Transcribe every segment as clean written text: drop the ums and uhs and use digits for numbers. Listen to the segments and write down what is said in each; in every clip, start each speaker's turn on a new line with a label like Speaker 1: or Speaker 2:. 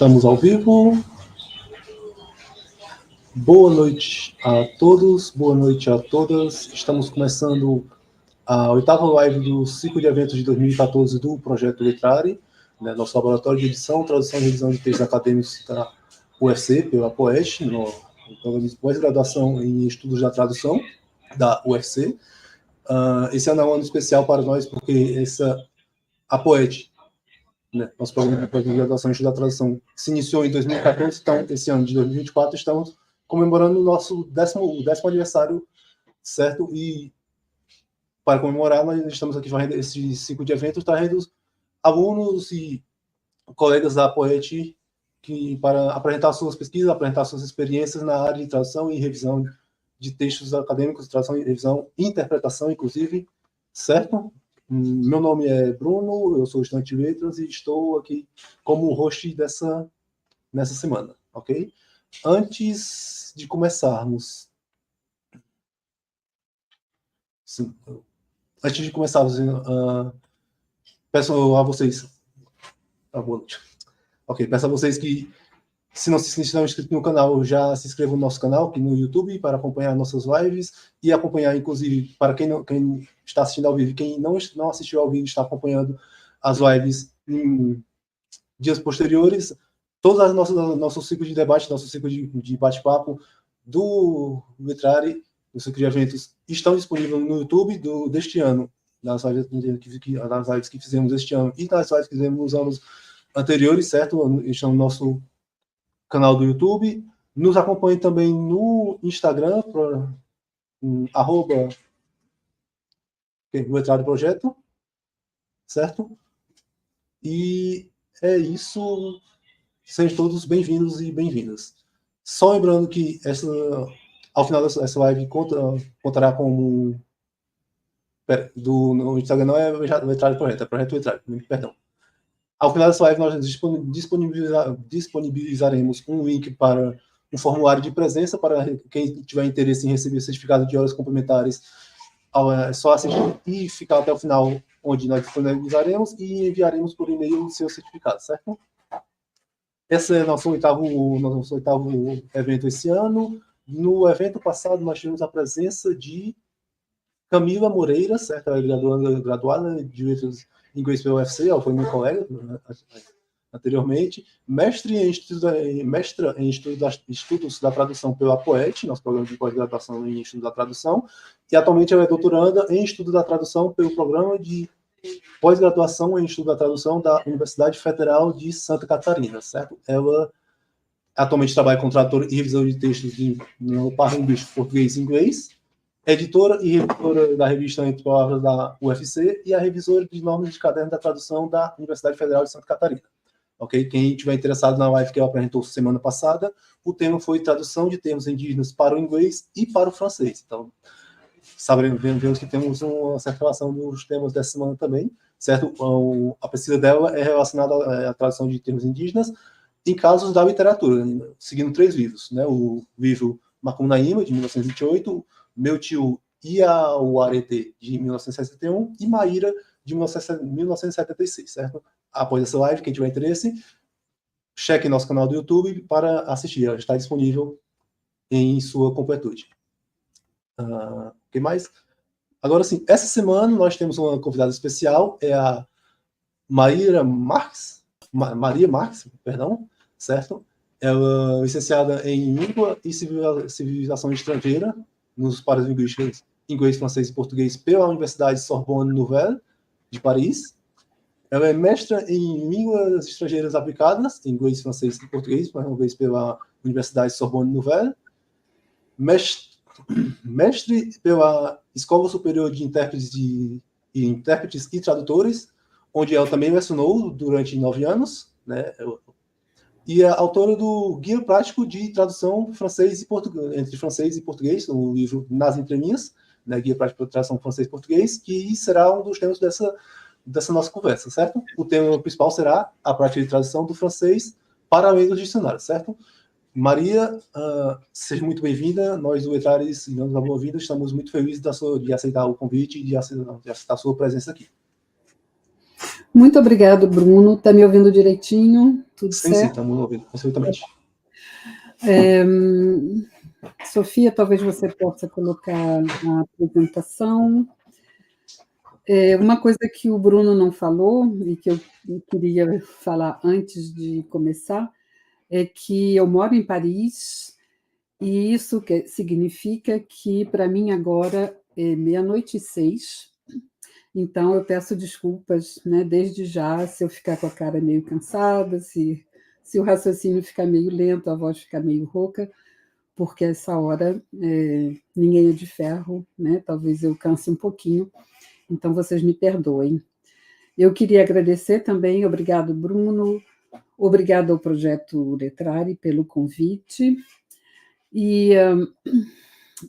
Speaker 1: Estamos ao vivo. Boa noite a todos, boa noite a todas. Estamos começando a oitava live do ciclo de eventos de 2014 do Projeto Letrare, né, nosso laboratório de edição, tradução e revisão de textos acadêmicos da UFC, pela POET, no programa de pós-graduação em estudos da tradução da UFC. Esse ano é um ano especial para nós, porque a POET, né, nosso programa de pós-graduação em estudos da tradução, se iniciou em 2014, então esse ano de 2024 estamos comemorando o nosso décimo aniversário, certo? E para comemorar, nós estamos aqui fazendo esse ciclo de eventos, trazendo alunos e colegas da POET para apresentar suas pesquisas, apresentar suas experiências na área de tradução e revisão de textos acadêmicos, tradução e revisão e interpretação, inclusive, certo? Meu nome é Bruno, eu sou estudante de letras e estou aqui como host nessa semana, ok? Antes de começarmos... Sim, antes de começarmos, peço a vocês... boa noite. Ok, peço a vocês que, se não estão inscritos no canal, já se inscrevam no nosso canal aqui no YouTube para acompanhar nossas lives e acompanhar, inclusive, para quem está assistindo ao vivo, quem não assistiu ao vivo está acompanhando as lives em dias posteriores. Todos os nossos ciclos de debate, nosso ciclo de bate-papo do Letrare, do ciclo de eventos, estão disponíveis no YouTube deste ano, nas lives que fizemos este ano e nas lives que fizemos nos anos anteriores, certo? Estão no nosso canal do YouTube. Nos acompanhe também no Instagram, @Letrare Projeto, certo? E é isso. Sejam todos bem-vindos e bem-vindas. Só lembrando que ao final dessa live contará como... no Instagram não é Letrare Projeto, é Projeto Letrare, perdão. Ao final dessa live nós disponibilizaremos um link para um formulário de presença para quem tiver interesse em receber certificado de horas complementares. É só assistir e ficar até o final, onde nós disponibilizaremos e enviaremos por e-mail o seu certificado, certo? Esse é nosso oitavo evento esse ano. No evento passado, nós tivemos a presença de Camila Moreira, certo? Ela é graduada de letras em inglês pela UFC, ela foi minha colega anteriormente. Mestra em estudos da tradução pela POET, nosso programa de pós-graduação em estudos da tradução. E atualmente ela é doutoranda em estudo da tradução pelo programa de pós-graduação em estudo da tradução da Universidade Federal de Santa Catarina, certo? Ela atualmente trabalha como tradutora e revisão de textos no par linguístico português e inglês, editora e revisora da revista Entre Palavras da UFC e a revisora de normas de caderno da tradução da Universidade Federal de Santa Catarina. Ok? Quem estiver interessado na live que ela apresentou semana passada, o tema foi tradução de termos indígenas para o inglês e para o francês. Então, vemos que temos uma certa relação dos temas dessa semana também, certo? A pesquisa dela é relacionada à tradução de termos indígenas em casos da literatura, seguindo 3 livros, né? O livro Macunaíma, de 1928, Meu Tio Iauarete, de 1961, e Maíra, de 1976, certo? Após essa live, quem tiver interesse, cheque nosso canal do YouTube para assistir, ela está disponível em sua completude. O que mais? Agora sim, essa semana nós temos uma convidada especial, é a Maria Marques, perdão, certo? Ela é licenciada em Língua e Civilização Estrangeira, nos pares linguísticos inglês, francês e português pela Universidade Sorbonne Nouvelle, de Paris. Ela é mestra em Línguas Estrangeiras Aplicadas, inglês, francês e português, mais uma vez pela Universidade Sorbonne Nouvelle. Mestre pela Escola Superior de Intérpretes e Tradutores, onde ela também lecionou durante 9 anos, né? E é autora do Guia Prático de Tradução entre francês e português, no livro Nas Entrelinhas, né? Guia Prático de Tradução francês e português, que será um dos temas dessa nossa conversa, certo? O tema principal será a prática de tradução do francês para além dos dicionários, certo? Maria, seja muito bem-vinda. Nós do Letrare damos a boa-vinda. Estamos muito felizes de aceitar o convite e de aceitar a sua presença aqui.
Speaker 2: Muito obrigado, Bruno. Está me ouvindo direitinho? Tudo
Speaker 1: Sim, sim,
Speaker 2: certo?
Speaker 1: estamos ouvindo perfeitamente.
Speaker 2: Sofia, talvez você possa colocar a apresentação. Uma coisa que o Bruno não falou e que eu queria falar antes de começar é que eu moro em Paris e isso significa que para mim agora é 00h06. Então eu peço desculpas, né, desde já se eu ficar com a cara meio cansada, se o raciocínio ficar meio lento, a voz ficar meio rouca, porque essa hora ninguém é de ferro, né? Talvez eu canse um pouquinho, então vocês me perdoem. Eu queria agradecer também, obrigado, Bruno, obrigado ao Projeto Letrare pelo convite. E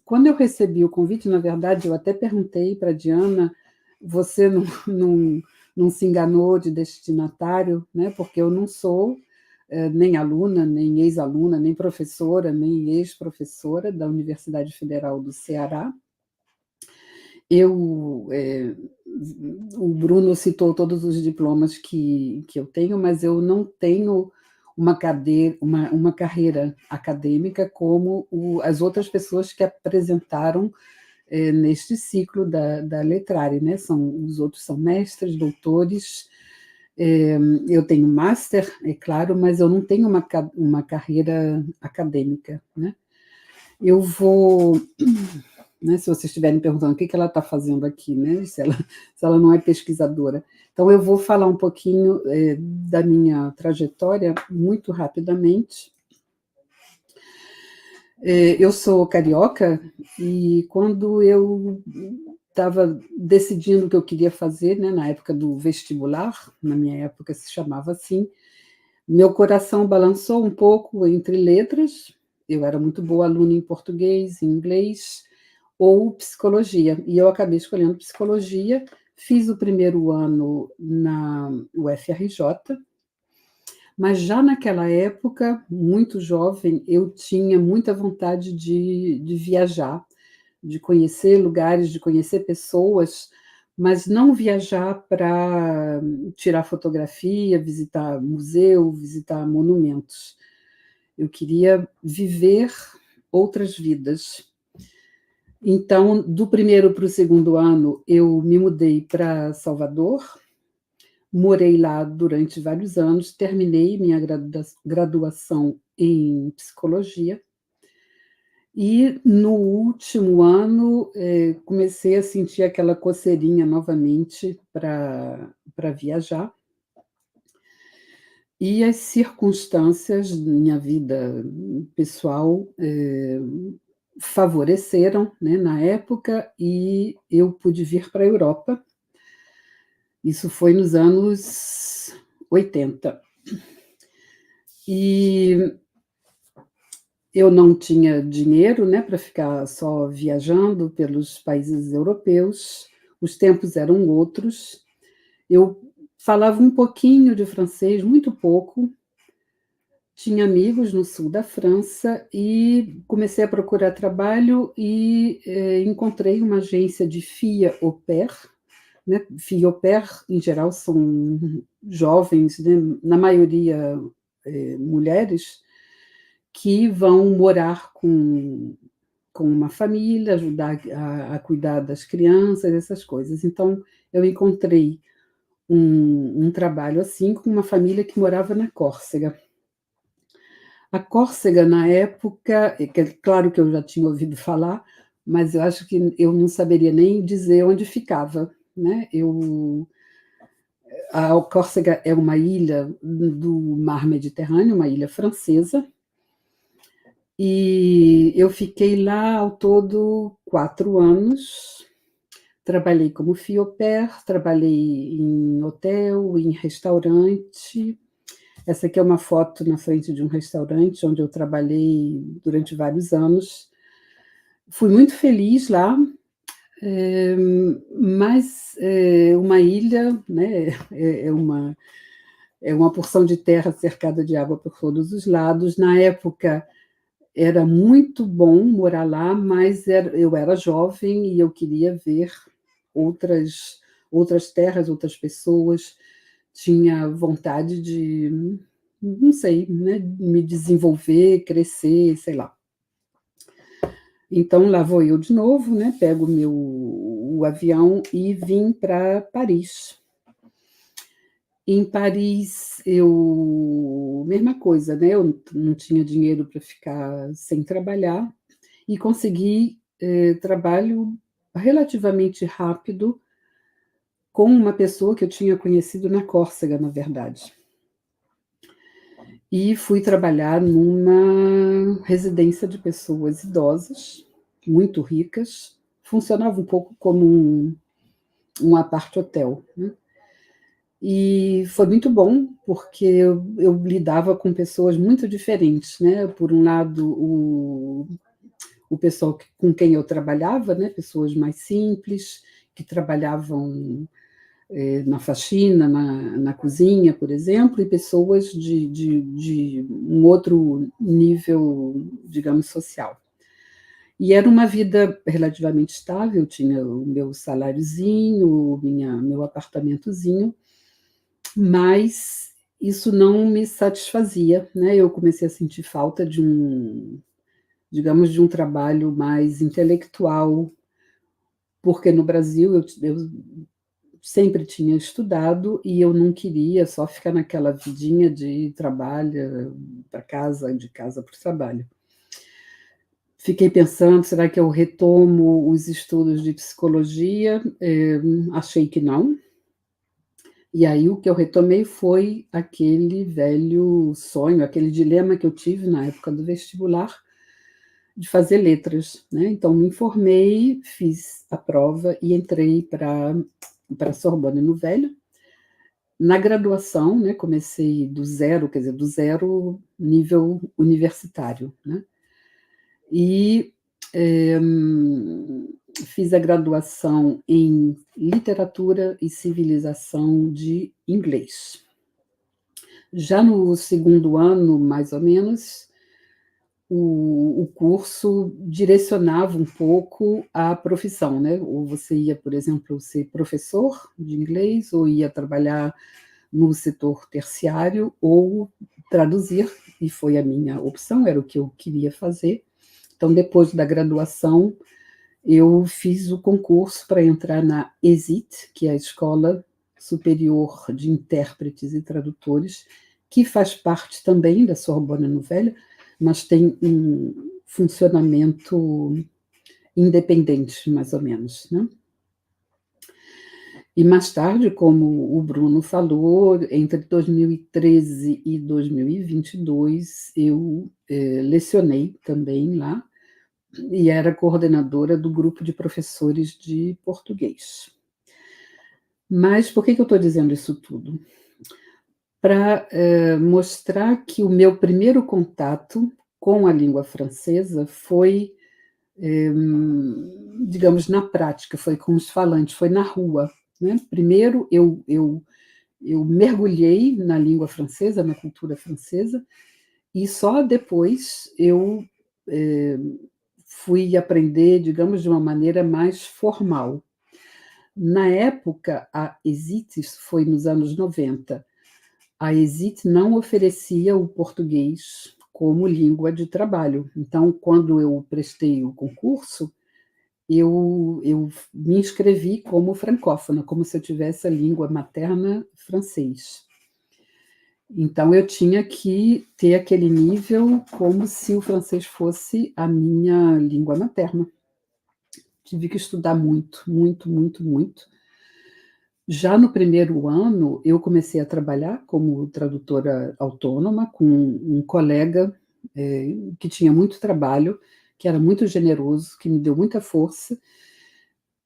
Speaker 2: quando eu recebi o convite, na verdade, eu até perguntei para a Diana, você não se enganou de destinatário, né? Porque eu não sou nem aluna, nem ex-aluna, nem professora, nem ex-professora da Universidade Federal do Ceará. O Bruno citou todos os diplomas que eu tenho, mas eu não tenho uma carreira acadêmica como as outras pessoas que apresentaram neste ciclo da Letrare, né? Os outros são mestres, doutores. Eu tenho master, é claro, mas eu não tenho uma carreira acadêmica, né? Eu vou, né, se vocês estiverem perguntando o que ela está fazendo aqui, né, se ela não é pesquisadora. Então, eu vou falar um pouquinho da minha trajetória muito rapidamente. Eu sou carioca e quando eu estava decidindo o que eu queria fazer, né, na época do vestibular, na minha época se chamava assim, meu coração balançou um pouco entre letras, eu era muito boa aluna em português, em inglês, ou psicologia, e eu acabei escolhendo psicologia, fiz o primeiro ano na UFRJ, mas já naquela época, muito jovem, eu tinha muita vontade de viajar, de conhecer lugares, de conhecer pessoas, mas não viajar para tirar fotografia, visitar museu, visitar monumentos. Eu queria viver outras vidas. Então, do primeiro para o segundo ano, eu me mudei para Salvador, morei lá durante vários anos, terminei minha graduação em psicologia. E no último ano, comecei a sentir aquela coceirinha novamente para viajar. E as circunstâncias da minha vida pessoal favoreceram, né, na época, e eu pude vir para a Europa. Isso foi nos anos 80. E eu não tinha dinheiro, né, para ficar só viajando pelos países europeus, os tempos eram outros. Eu falava um pouquinho de francês, muito pouco, tinha amigos no sul da França e comecei a procurar trabalho e encontrei uma agência de filles au pair, né? Filles au pair, em geral, são jovens, né, na maioria mulheres, que vão morar com uma família, ajudar a cuidar das crianças, essas coisas. Então, eu encontrei um trabalho assim com uma família que morava na Córcega. A Córcega, na época, claro que eu já tinha ouvido falar, mas eu acho que eu não saberia nem dizer onde ficava, né? A Córcega é uma ilha do Mar Mediterrâneo, uma ilha francesa, e eu fiquei lá ao todo 4 anos. Trabalhei como fille au pair, trabalhei em hotel, em restaurante. Essa aqui é uma foto na frente de um restaurante onde eu trabalhei durante vários anos. Fui muito feliz lá, mas uma ilha, né, é uma porção de terra cercada de água por todos os lados. Na época era muito bom morar lá, mas eu era jovem e eu queria ver outras terras, outras pessoas. tinha vontade de, não sei, né, me desenvolver, crescer, sei lá. Então, lá vou eu de novo, né, pego o avião e vim para Paris. Em Paris, mesma coisa, né, eu não tinha dinheiro para ficar sem trabalhar e consegui trabalho relativamente rápido com uma pessoa que eu tinha conhecido na Córcega, na verdade. E fui trabalhar numa residência de pessoas idosas, muito ricas, funcionava um pouco como um apart-hotel, né? E foi muito bom, porque eu lidava com pessoas muito diferentes, né? Por um lado, o pessoal com quem eu trabalhava, né? Pessoas mais simples, que trabalhavam na faxina, na cozinha, por exemplo, e pessoas de um outro nível, digamos, social. E era uma vida relativamente estável, tinha o meu saláriozinho, meu apartamentozinho, mas isso não me satisfazia, né? Eu comecei a sentir falta digamos, de um trabalho mais intelectual, porque no Brasil eu sempre tinha estudado e eu não queria só ficar naquela vidinha de trabalho para casa, de casa para o trabalho. Fiquei pensando, será que eu retomo os estudos de psicologia? Achei que não. E aí o que eu retomei foi aquele velho sonho, aquele dilema que eu tive na época do vestibular, de fazer letras, né? Então me informei, fiz a prova e entrei para a Sorbonne Nouvelle. Na graduação, né, comecei do zero, quer dizer, do zero nível universitário, né? E fiz a graduação em literatura e civilização de inglês. Já no segundo ano, mais ou menos, o curso direcionava um pouco a profissão, né? Ou você ia, por exemplo, ser professor de inglês, ou ia trabalhar no setor terciário, ou traduzir, e foi a minha opção, era o que eu queria fazer. Então, depois da graduação, eu fiz o concurso para entrar na ESIT, que é a Escola Superior de Intérpretes e Tradutores, que faz parte também da Sorbonne Nouvelle, mas tem um funcionamento independente, mais ou menos, né? E mais tarde, como o Bruno falou, entre 2013 e 2022, eu lecionei também lá, e era coordenadora do grupo de professores de português. Mas por que eu estou dizendo isso tudo? Para mostrar que o meu primeiro contato com a língua francesa foi, digamos, na prática, foi com os falantes, foi na rua, né? Primeiro eu mergulhei na língua francesa, na cultura francesa, e só depois eu fui aprender, digamos, de uma maneira mais formal. Na época, a ESIT, isso foi nos anos 90, a ESIT não oferecia o português como língua de trabalho. Então, quando eu prestei o concurso, eu me inscrevi como francófona, como se eu tivesse a língua materna francês. Então, eu tinha que ter aquele nível como se o francês fosse a minha língua materna. Tive que estudar muito, muito, muito, muito. Já no primeiro ano, eu comecei a trabalhar como tradutora autônoma com um colega que tinha muito trabalho, que era muito generoso, que me deu muita força,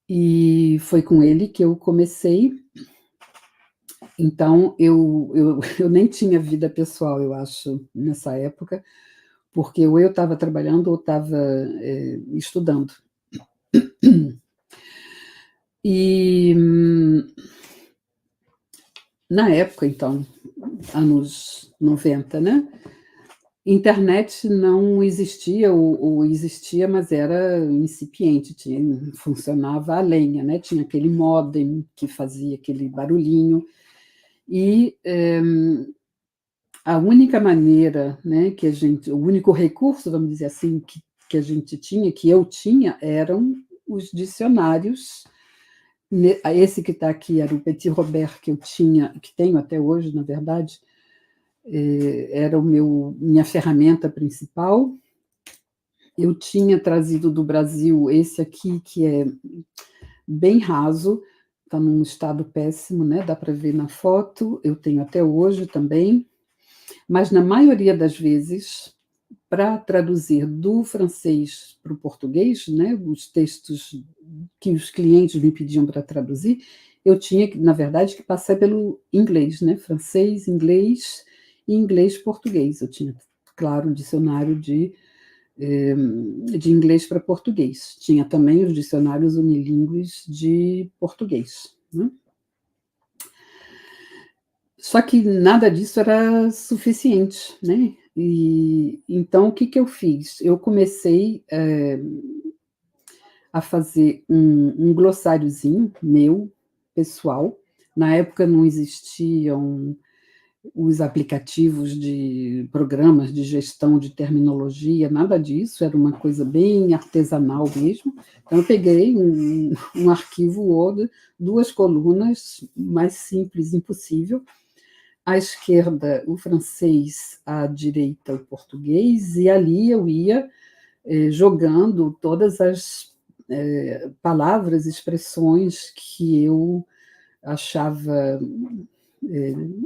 Speaker 2: e foi com ele que eu comecei. Então, eu nem tinha vida pessoal, eu acho, nessa época, porque ou eu estava trabalhando ou estava estudando. E na época, então, anos 90, né? Internet não existia, ou existia, mas era incipiente, funcionava a lenha, né? Tinha aquele modem que fazia aquele barulhinho, E a única maneira, né, o único recurso, vamos dizer assim, que a gente tinha, que eu tinha, eram os dicionários. Esse que está aqui era o Petit Robert que eu tinha, que tenho até hoje, na verdade, era minha ferramenta principal. Eu tinha trazido do Brasil esse aqui, que é bem raso, está num estado péssimo, né? Dá para ver na foto, eu tenho até hoje também, mas na maioria das vezes, para traduzir do francês para o português, né, os textos que os clientes me pediam para traduzir, eu tinha, na verdade, que passar pelo inglês, né, francês, inglês e inglês-português. Eu tinha, claro, um dicionário de inglês para português. Tinha também os dicionários unilingües de português, né? Só que nada disso era suficiente, né? E então o que eu fiz? Eu comecei a fazer um glossáriozinho meu, pessoal. Na época não existiam os aplicativos de programas de gestão de terminologia, nada disso, era uma coisa bem artesanal mesmo. Então, eu peguei um arquivo Word, 2 colunas, mais simples impossível, à esquerda o francês, à direita o português, e ali eu ia jogando todas as palavras, expressões que eu achava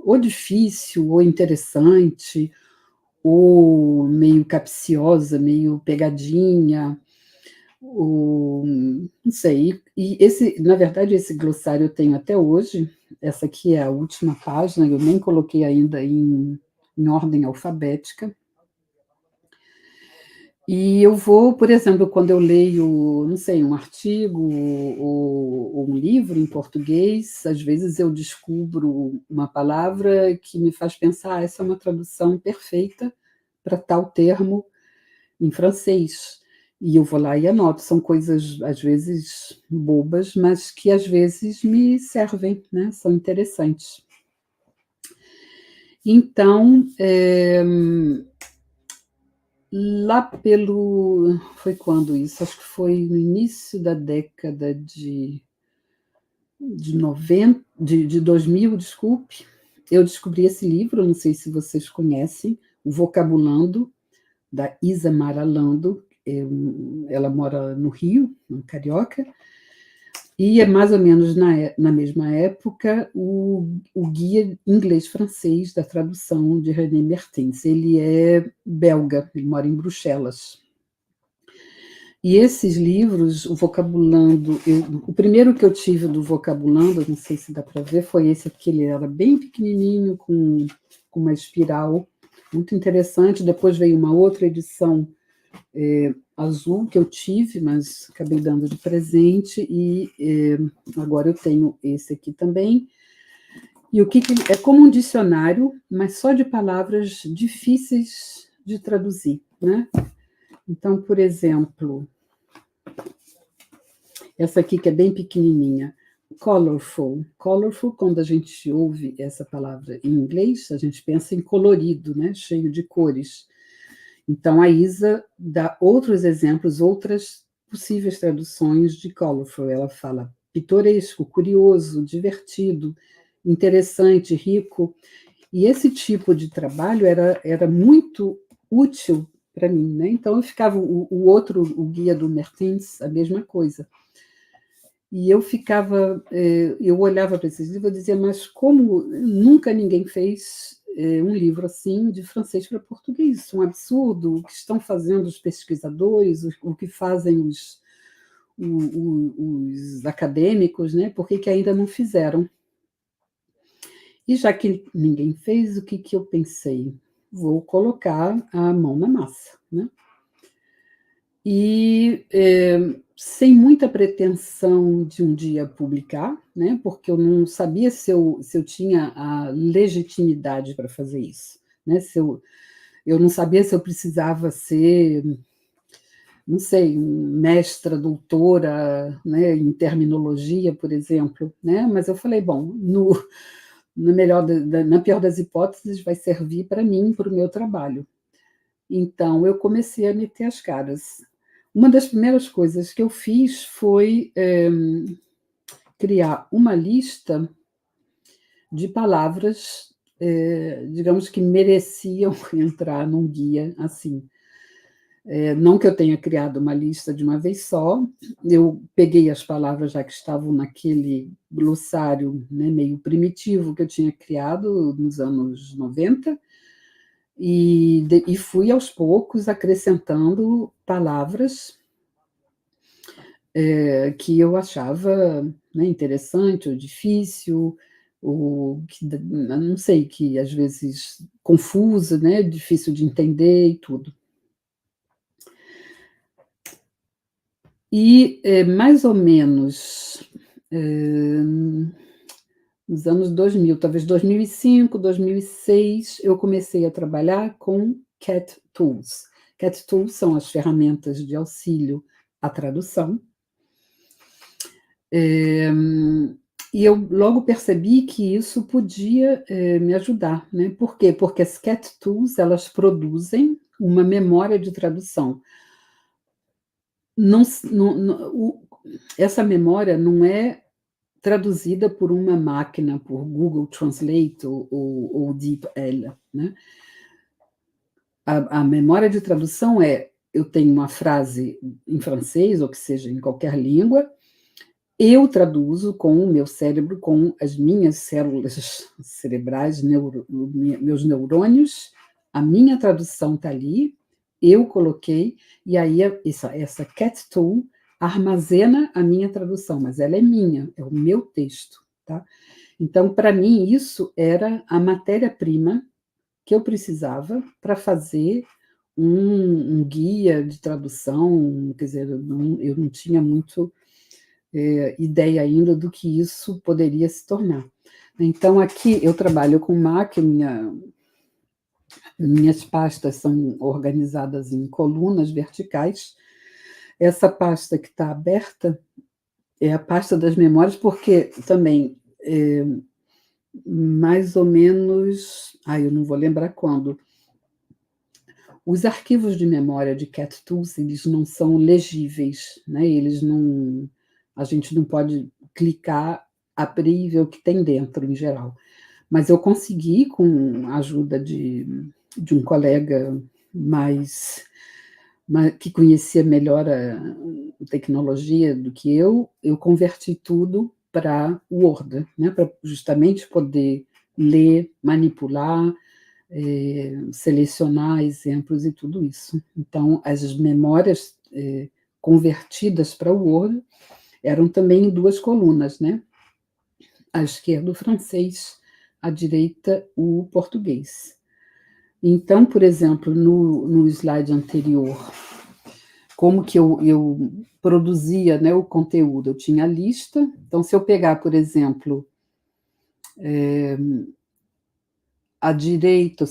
Speaker 2: ou difícil, ou interessante, ou meio capciosa, meio pegadinha, ou não sei. E na verdade, esse glossário eu tenho até hoje. Essa aqui é a última página, eu nem coloquei ainda em ordem alfabética. E eu vou, por exemplo, quando eu leio, não sei, um artigo ou um livro em português, às vezes eu descubro uma palavra que me faz pensar, essa é uma tradução perfeita para tal termo em francês. E eu vou lá e anoto. São coisas, às vezes, bobas, mas que às vezes me servem, né? São interessantes. Então, lá foi quando isso? Acho que foi no início da década de 2000, desculpe. Eu descobri esse livro, não sei se vocês conhecem, O Vocabulando, da Isamara Lando. Ela mora no Rio, no Carioca, e é mais ou menos na mesma época o guia inglês-francês da tradução de René Mertens. Ele é belga, ele mora em Bruxelas. E esses livros, o Vocabulando, o primeiro que eu tive do Vocabulando, não sei se dá para ver, foi esse aqui, ele era bem pequenininho, com uma espiral, muito interessante. Depois veio uma outra edição azul que eu tive, mas acabei dando de presente, e agora eu tenho esse aqui também. E o que é como um dicionário, mas só de palavras difíceis de traduzir, né? Então, por exemplo, essa aqui que é bem pequenininha, colorful. Colorful, quando a gente ouve essa palavra em inglês, a gente pensa em colorido, né? Cheio de cores. Então, a Isa dá outros exemplos, outras possíveis traduções de colorful. Ela fala pitoresco, curioso, divertido, interessante, rico. E esse tipo de trabalho era muito útil para mim, né? Então, eu ficava, o guia do Mertens, a mesma coisa. E eu ficava, eu olhava para esses livros e dizia, mas como nunca ninguém fez um livro assim de francês para português? Isso é um absurdo. O que estão fazendo os pesquisadores, o que fazem os acadêmicos, né? Por que ainda não fizeram? E já que ninguém fez, o que eu pensei? Vou colocar a mão na massa, né? E sem muita pretensão de um dia publicar, né? Porque eu não sabia se eu tinha a legitimidade para fazer isso, né? Eu não sabia se eu precisava ser, não sei, mestra, doutora, né, em terminologia, por exemplo, né? Mas eu falei, bom, na pior das hipóteses, vai servir para mim, para o meu trabalho. Então, eu comecei a meter as caras. Uma das primeiras coisas que eu fiz foi criar uma lista de palavras, digamos que mereciam entrar num guia assim. Não que eu tenha criado uma lista de uma vez só, eu peguei as palavras já que estavam naquele glossário, né, meio primitivo que eu tinha criado nos anos 90, e fui aos poucos acrescentando palavras que eu achava, né, interessante ou difícil, ou que, não sei, que às vezes confuso, né, difícil de entender e tudo. E mais ou menos nos anos 2000, talvez 2005, 2006, eu comecei a trabalhar com Cat Tools. Cat Tools são as ferramentas de auxílio à tradução. E eu logo percebi que isso podia me ajudar, né? Por quê? Porque as Cat Tools, elas produzem uma memória de tradução. Essa memória não é traduzida por uma máquina, por Google Translate ou DeepL, né? A memória de tradução eu tenho uma frase em francês, ou que seja, em qualquer língua, eu traduzo com o meu cérebro, com as minhas células cerebrais, meus neurônios, a minha tradução está ali, eu coloquei, e aí essa Cat Tool armazena a minha tradução, mas ela é minha, é o meu texto, tá? Então, para mim, isso era a matéria-prima que eu precisava para fazer um guia de tradução, quer dizer, eu não tinha muito ideia ainda do que isso poderia se tornar. Então, aqui eu trabalho com máquina, minhas pastas são organizadas em colunas verticais. Essa pasta que está aberta é a pasta das memórias, porque também, mais ou menos, eu não vou lembrar quando, os arquivos de memória de Cat Tools, eles não são legíveis, né? A gente não pode clicar, abrir e ver o que tem dentro, em geral. Mas eu consegui, com a ajuda de um colega que conhecia melhor a tecnologia do que eu converti tudo para Word, né, para justamente poder ler, manipular, selecionar exemplos e tudo isso. Então, as memórias convertidas para o Word eram também em 2 colunas, né? À esquerda o francês, à direita o português. Então, por exemplo, no slide anterior, como que eu produzia, né, o conteúdo? Eu tinha a lista, então se eu pegar, por exemplo, à direita,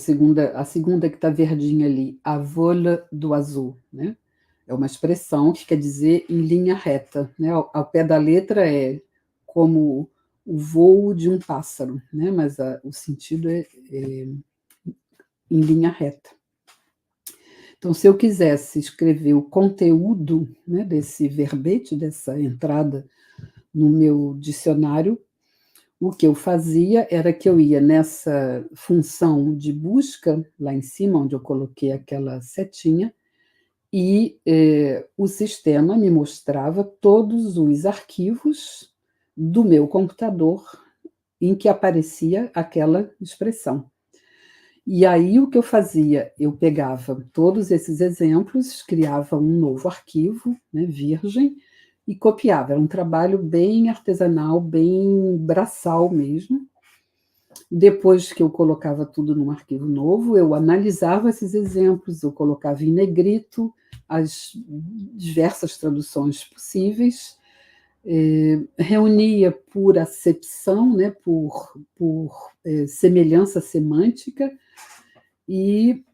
Speaker 2: a segunda que está verdinha ali, a vola do azul, né? É uma expressão que quer dizer em linha reta, né? Ao pé da letra é como o voo de um pássaro, né? Mas o sentido é em linha reta. Então, se eu quisesse escrever o conteúdo, né, desse verbete, dessa entrada no meu dicionário, o que eu fazia era que eu ia nessa função de busca, lá em cima, onde eu coloquei aquela setinha, e o sistema me mostrava todos os arquivos do meu computador em que aparecia aquela expressão. E aí o que eu fazia? Eu pegava todos esses exemplos, criava um novo arquivo, né, virgem, e copiava. Era um trabalho bem artesanal, bem braçal mesmo. Depois que eu colocava tudo num arquivo novo, eu analisava esses exemplos, eu colocava em negrito as diversas traduções possíveis, reunia por acepção, né, por semelhança semântica, e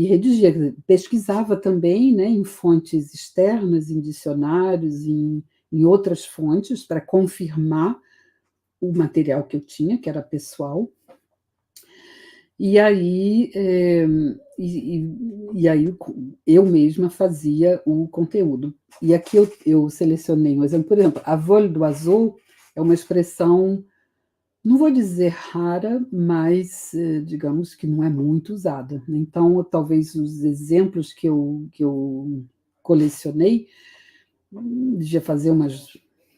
Speaker 2: redigia, pesquisava também, né, em fontes externas, em dicionários, em outras fontes, para confirmar o material que eu tinha, que era pessoal, e aí, aí eu mesma fazia o conteúdo. E aqui eu selecionei um exemplo, por exemplo, a vol d'oiseau é uma expressão, não vou dizer rara, mas digamos que não é muito usada. Então, talvez os exemplos que eu colecionei, devia fazer umas,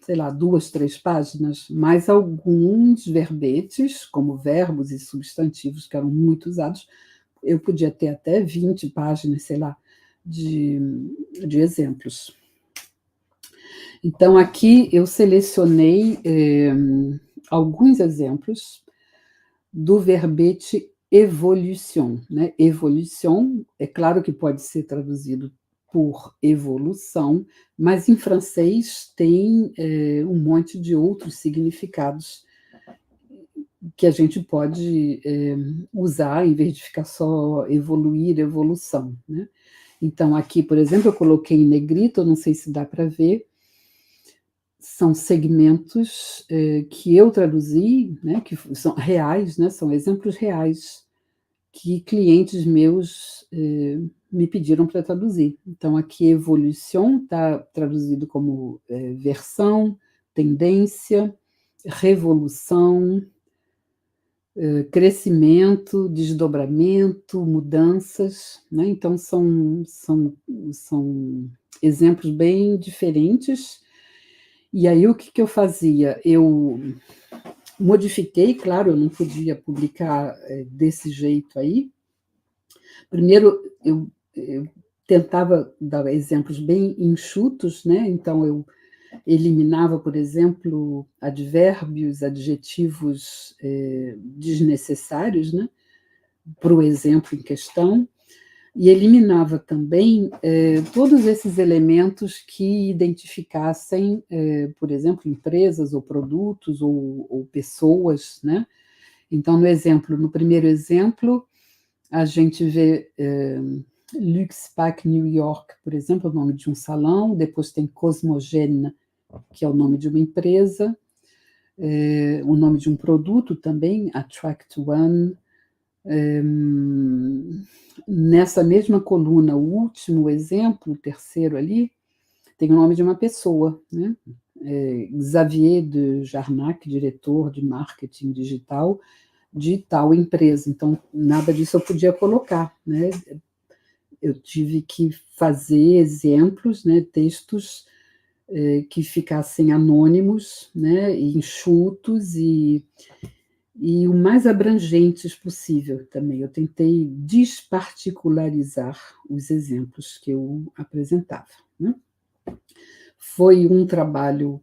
Speaker 2: sei lá, 2, 3 páginas, mais alguns verbetes, como verbos e substantivos que eram muito usados. Eu podia ter até 20 páginas, sei lá, de exemplos. Então, aqui eu selecionei alguns exemplos do verbete evolution, né? Evolution, é claro que pode ser traduzido por evolução, mas em francês tem um monte de outros significados que a gente pode usar, em vez de ficar só evoluir, evolução, né? Então, aqui, por exemplo, eu coloquei em negrito, não sei se dá para ver, são segmentos que eu traduzi, né, que são reais, né, são exemplos reais que clientes meus me pediram para traduzir. Então, aqui evolution está traduzido como versão, tendência, revolução, crescimento, desdobramento, mudanças, né? Então, são exemplos bem diferentes. E aí, o que eu fazia? Eu modifiquei, claro, eu não podia publicar desse jeito aí. Primeiro, eu tentava dar exemplos bem enxutos, né? Então, eu eliminava, por exemplo, advérbios, adjetivos desnecessários, né? Para o exemplo em questão, e eliminava também todos esses elementos que identificassem, por exemplo, empresas ou produtos ou pessoas, né? Então, no primeiro exemplo, a gente vê Luxe Pack New York, por exemplo, o nome de um salão, depois tem Cosmogène, que é o nome de uma empresa, o nome de um produto também, Attract One. Nessa mesma coluna, o último exemplo, o terceiro ali, tem o nome de uma pessoa, né? Xavier de Jarnac, diretor de marketing digital de tal empresa. Então, nada disso eu podia colocar, né? Eu tive que fazer exemplos, né, textos que ficassem anônimos, né, enxutos e o mais abrangentes possível também. Eu tentei desparticularizar os exemplos que eu apresentava, né? Foi um trabalho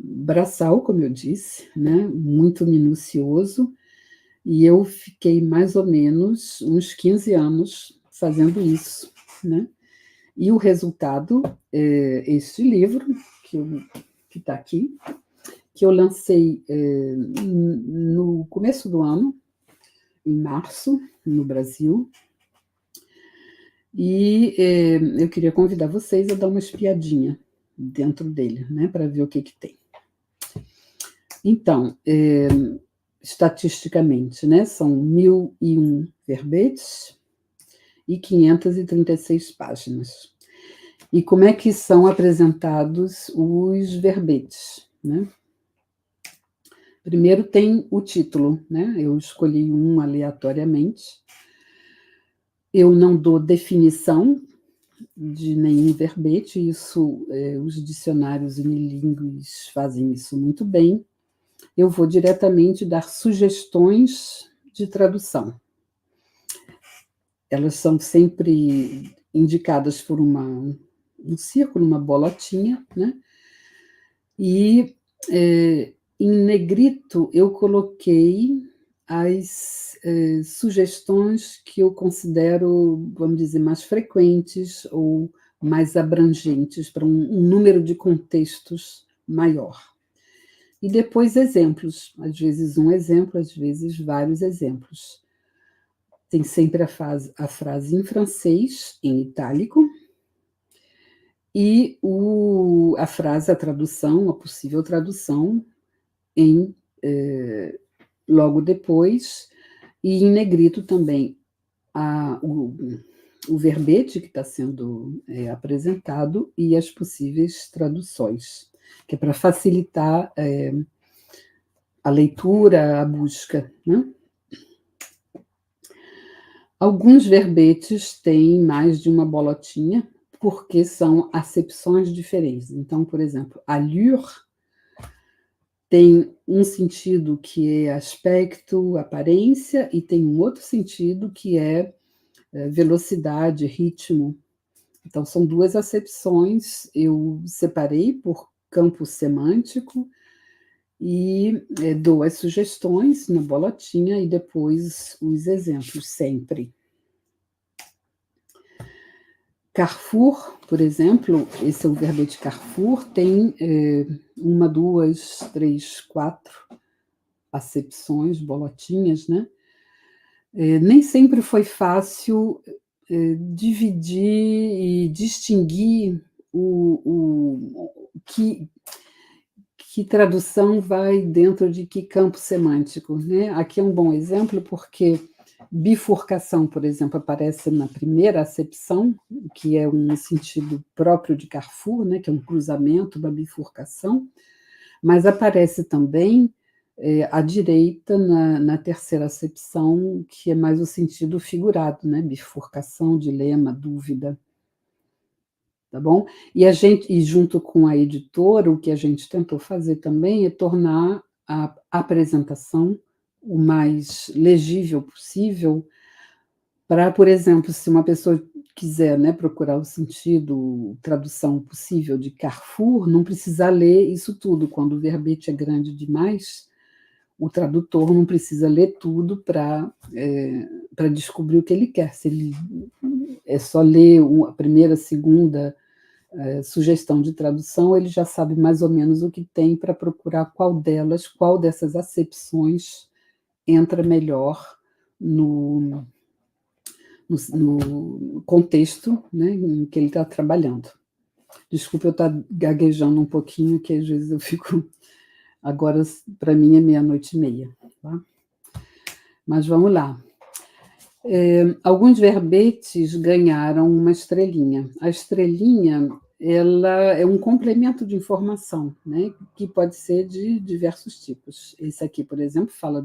Speaker 2: braçal, como eu disse, né? Muito minucioso, e eu fiquei mais ou menos uns 15 anos fazendo isso, né? E o resultado é este livro, que está aqui, que eu lancei no começo do ano, em março, no Brasil. E eu queria convidar vocês a dar uma espiadinha dentro dele, né, para ver o que tem. Então, estatisticamente, né, são 1.001 verbetes e 536 páginas. E como é que são apresentados os verbetes, né? Primeiro tem o título, né? Eu escolhi um aleatoriamente. Eu não dou definição de nenhum verbete, isso os dicionários unilingües fazem isso muito bem. Eu vou diretamente dar sugestões de tradução. Elas são sempre indicadas por um círculo, uma bolotinha, né? E em negrito eu coloquei as sugestões que eu considero, vamos dizer, mais frequentes ou mais abrangentes para um número de contextos maior. E depois exemplos, às vezes um exemplo, às vezes vários exemplos. Tem sempre a frase em francês, em itálico, e a frase, a tradução, a possível tradução, logo depois, e em negrito também o verbete que está sendo apresentado e as possíveis traduções, que é para facilitar a leitura, a busca, né? Alguns verbetes têm mais de uma bolotinha, porque são acepções diferentes. Então, por exemplo, allure tem um sentido que é aspecto, aparência, e tem um outro sentido que é velocidade, ritmo. Então, são duas acepções, eu separei por campo semântico e dou as sugestões na bolotinha e depois os exemplos, sempre. Carrefour, por exemplo, esse é o verbete Carrefour, tem 1, 2, 3, 4 acepções, bolotinhas, né? Nem sempre foi fácil dividir e distinguir que tradução vai dentro de que campo semântico, né? Aqui é um bom exemplo porque bifurcação, por exemplo, aparece na primeira acepção, que é um sentido próprio de Carrefour, né? Que é um cruzamento, uma bifurcação, mas aparece também à direita na terceira acepção, que é mais o sentido figurado, né? Bifurcação, dilema, dúvida. Tá bom? E junto com a editora, o que a gente tentou fazer também é tornar a apresentação o mais legível possível para, por exemplo, se uma pessoa quiser, né, procurar o sentido, tradução possível de Carrefour, não precisar ler isso tudo. Quando o verbete é grande demais, o tradutor não precisa ler tudo para descobrir o que ele quer. Se ele é só ler a primeira, segunda sugestão de tradução, ele já sabe mais ou menos o que tem para procurar qual dessas acepções entra melhor no contexto, né, em que ele está trabalhando. Desculpa eu estar gaguejando um pouquinho, que às vezes eu fico... Agora, para mim, é 00:30, tá? Mas vamos lá. Alguns verbetes ganharam uma estrelinha. A estrelinha, ela é um complemento de informação, né, que pode ser de diversos tipos. Esse aqui, por exemplo, fala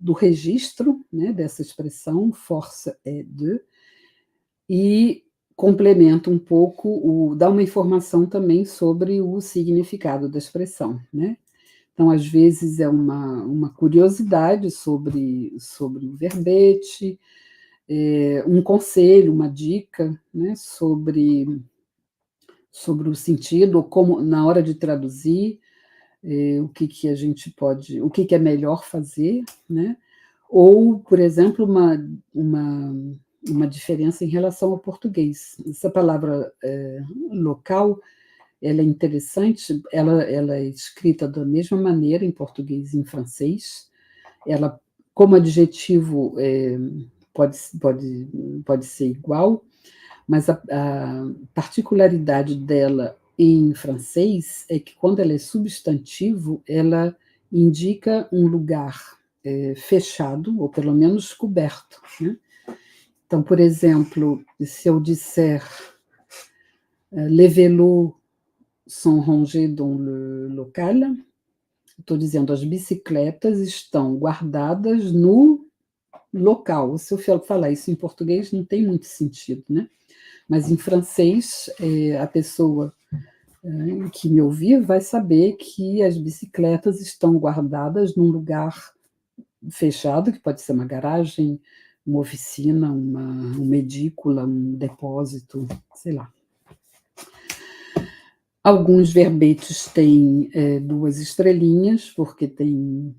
Speaker 2: do registro, né, dessa expressão, force est de, e complementa um pouco, dá uma informação também sobre o significado da expressão, né? Então, às vezes, é uma curiosidade sobre o verbete, um conselho, uma dica, né, sobre o sentido, ou como, na hora de traduzir, o que a gente pode, o que é melhor fazer, né? Ou, por exemplo, uma diferença em relação ao português. Essa palavra local, ela é interessante, ela é escrita da mesma maneira em português e em francês. Ela, como adjetivo, pode ser igual, mas a particularidade dela em francês é que, quando ela é substantivo, ela indica um lugar fechado, ou pelo menos coberto, né? Então, por exemplo, se eu disser les vélos sont rangés dans le local, estou dizendo as bicicletas estão guardadas no local. Se eu falar isso em português, não tem muito sentido, né? Mas em francês, a pessoa que me ouvir vai saber que as bicicletas estão guardadas num lugar fechado, que pode ser uma garagem, uma oficina, uma edícula, um depósito, sei lá. Alguns verbetes têm 2 estrelinhas, porque tem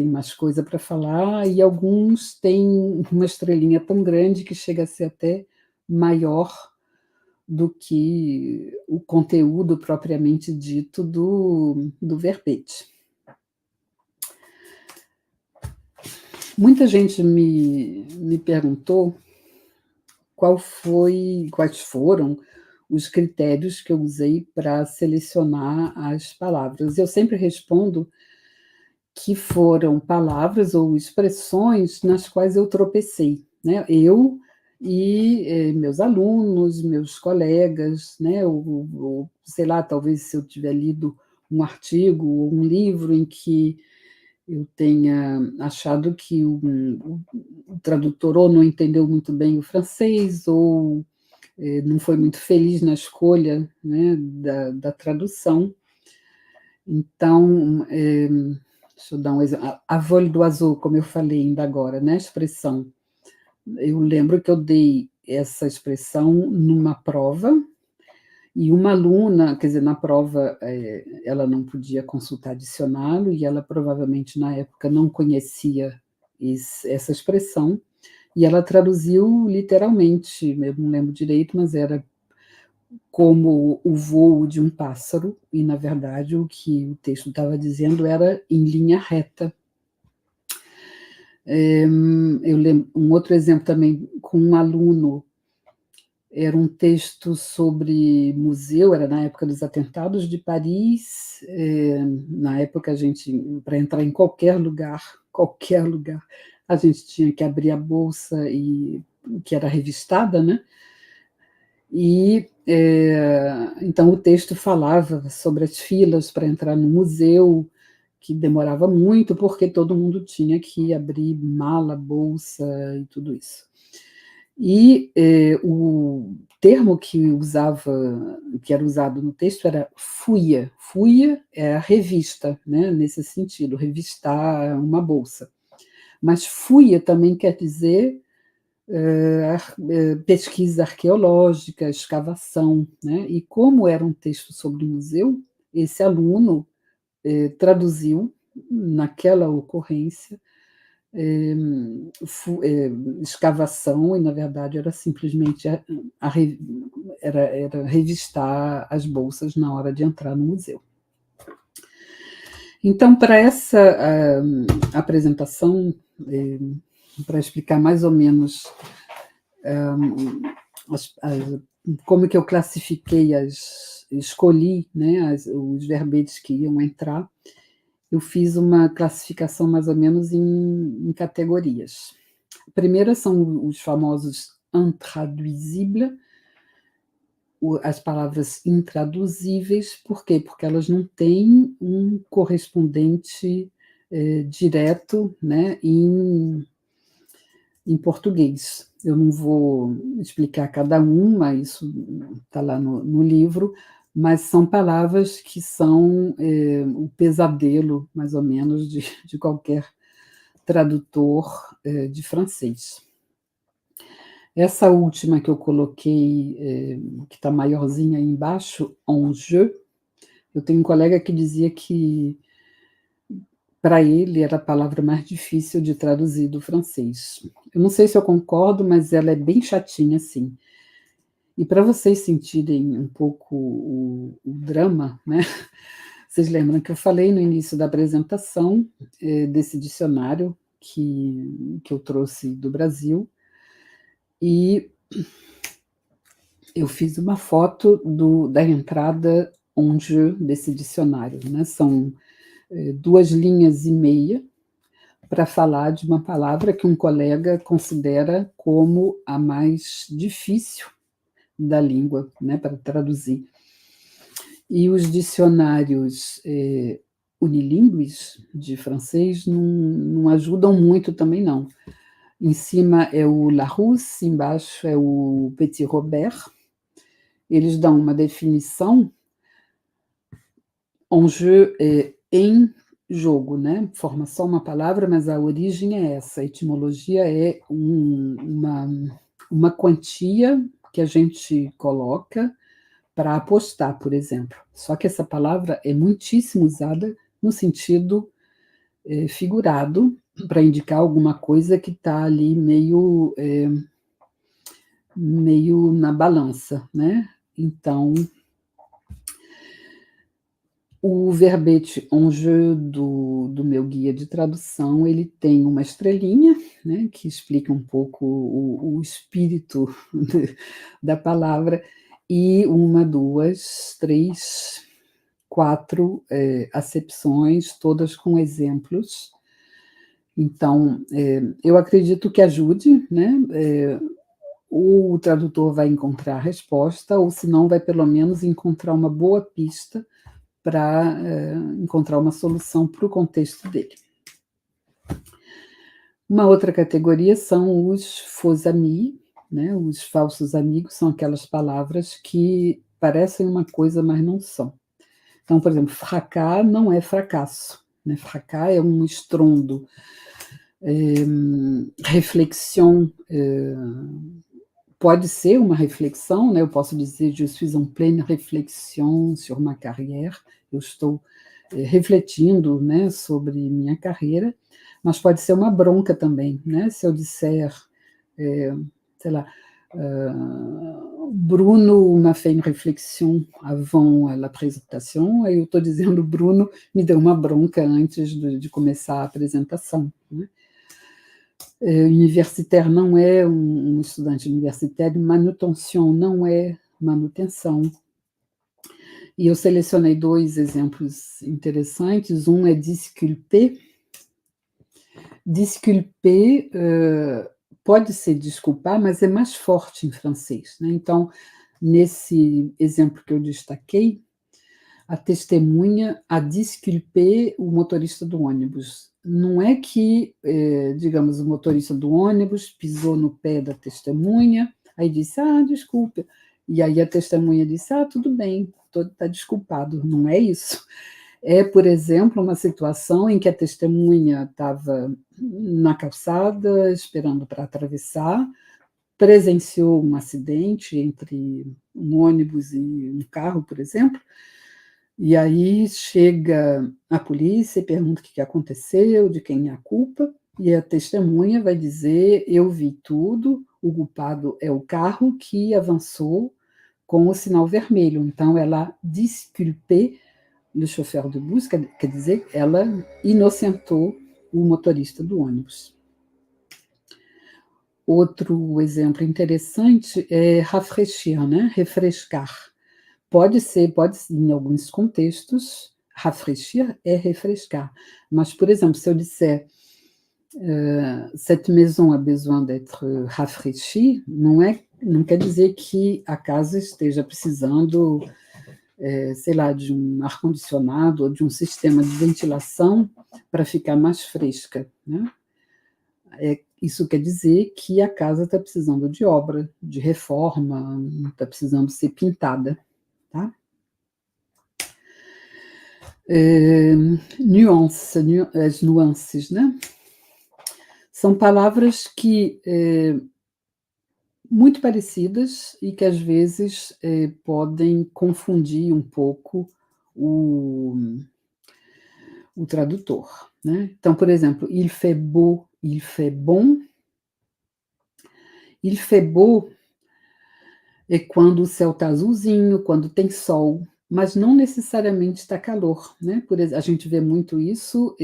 Speaker 2: mais coisa para falar, e alguns têm uma estrelinha tão grande que chega a ser até maior do que o conteúdo propriamente dito do verbete. Muita gente me perguntou quais foram os critérios que eu usei para selecionar as palavras. Eu sempre respondo que foram palavras ou expressões nas quais eu tropecei, né? Eu e meus alunos, meus colegas, né? Ou, sei lá, talvez se eu tiver lido um artigo ou um livro em que eu tenha achado que o tradutor ou não entendeu muito bem o francês, ou não foi muito feliz na escolha, né, da tradução. Então, deixa eu dar um exemplo. A vol d'oiseau, como eu falei ainda agora, né, a expressão. Eu lembro que eu dei essa expressão numa prova, e uma aluna, quer dizer, na prova, ela não podia consultar dicionário, e ela provavelmente, na época, não conhecia essa expressão, e ela traduziu literalmente, eu não lembro direito, mas era como o voo de um pássaro, e, na verdade, o que o texto estava dizendo era em linha reta. Eu lembro, um outro exemplo também, com um aluno, era um texto sobre museu, era na época dos atentados de Paris. Na época, a gente, para entrar em qualquer lugar, a gente tinha que abrir a bolsa, que era revistada, né? E então o texto falava sobre as filas para entrar no museu, que demorava muito, porque todo mundo tinha que abrir mala, bolsa e tudo isso. E o termo que era usado no texto era fuia. Fuia é a revista, né, nesse sentido, revistar uma bolsa. Mas fuia também quer dizer pesquisa arqueológica, escavação, né? E como era um texto sobre o museu, esse aluno traduziu naquela ocorrência escavação, e na verdade era simplesmente era revistar as bolsas na hora de entrar no museu. Então, para essa apresentação, para explicar mais ou menos como que eu classifiquei, escolhi, né, os verbetes que iam entrar, eu fiz uma classificação mais ou menos em categorias. A primeira são os famosos intraduisibles, as palavras intraduzíveis. Por quê? Porque elas não têm um correspondente direto, né, em português. Eu não vou explicar cada uma, isso está lá no livro, mas são palavras que são o pesadelo, mais ou menos, de qualquer tradutor de francês. Essa última que eu coloquei, que está maiorzinha aí embaixo, enjeu, eu tenho um colega que dizia que para ele era a palavra mais difícil de traduzir do francês. Eu não sei se eu concordo, mas ela é bem chatinha, assim. E para vocês sentirem um pouco o drama, né? Vocês lembram que eu falei no início da apresentação desse dicionário que eu trouxe do Brasil, e eu fiz uma foto da entrada desse dicionário, né? São 2 linhas e meia para falar de uma palavra que um colega considera como a mais difícil da língua, né, para traduzir. E os dicionários unilingües de francês não ajudam muito também, não. Em cima é o Larousse, embaixo é o Petit Robert. Eles dão uma definição. Enjeu é em jogo, né? Forma só uma palavra, mas a origem é essa. A etimologia é uma quantia que a gente coloca para apostar, por exemplo. Só que essa palavra é muitíssimo usada no sentido figurado, para indicar alguma coisa que está ali meio na balança, né? Então, o verbete enjeu do meu guia de tradução, ele tem uma estrelinha, né, que explica um pouco o espírito da palavra, e 1, 2, 3, 4 acepções, todas com exemplos. Então, eu acredito que ajude, né? O tradutor vai encontrar a resposta, ou se não, vai pelo menos encontrar uma boa pista para encontrar uma solução para o contexto dele. Uma outra categoria são os faux amis, né? Os falsos amigos são aquelas palavras que parecem uma coisa, mas não são. Então, por exemplo, fracas não é fracasso, né? Fracas é um estrondo. Reflexão pode ser uma reflexão, né? Eu posso dizer, je suis en pleine réflexion sur ma carrière, eu estou refletindo, né, sobre minha carreira, mas pode ser uma bronca também, né? Se eu disser, sei lá, Bruno m'a fait une réflexion avant la présentation, aí eu estou dizendo, Bruno me deu uma bronca antes de começar a apresentação, né? Universitaire não é um estudante universitário, manutenção não é manutenção. E eu selecionei 2 exemplos interessantes. Um é disculper. Disculper pode ser desculpar, mas é mais forte em francês, né? Então, nesse exemplo que eu destaquei, a testemunha a disculper o motorista do ônibus. Não é que, digamos, o motorista do ônibus pisou no pé da testemunha, aí disse, desculpa. E aí a testemunha disse, tudo bem, está desculpado. Não é isso. É, por exemplo, uma situação em que a testemunha estava na calçada, esperando para atravessar, presenciou um acidente entre um ônibus e um carro, por exemplo, e aí chega a polícia e pergunta o que aconteceu, de quem é a culpa, e a testemunha vai dizer, eu vi tudo, o culpado é o carro que avançou com o sinal vermelho. Então, ela disculpe le chauffeur de bus, quer dizer, ela inocentou o motorista do ônibus. Outro exemplo interessante é rafraîchir, né? Refrescar. Pode ser, em alguns contextos, rafraîchir é refrescar. Mas, por exemplo, se eu disser cette maison a besoin d'être rafraîchie, não quer dizer que a casa esteja precisando, sei lá, de um ar-condicionado ou de um sistema de ventilação para ficar mais fresca, né? Isso quer dizer que a casa está precisando de obra, de reforma, está precisando ser pintada. Tá? As nuances, né? São palavras que muito parecidas e que às vezes podem confundir um pouco o tradutor, né? Então, por exemplo, il fait beau, il fait bon. Il fait beau é quando o céu está azulzinho, quando tem sol, mas não necessariamente está calor, né? A gente vê muito isso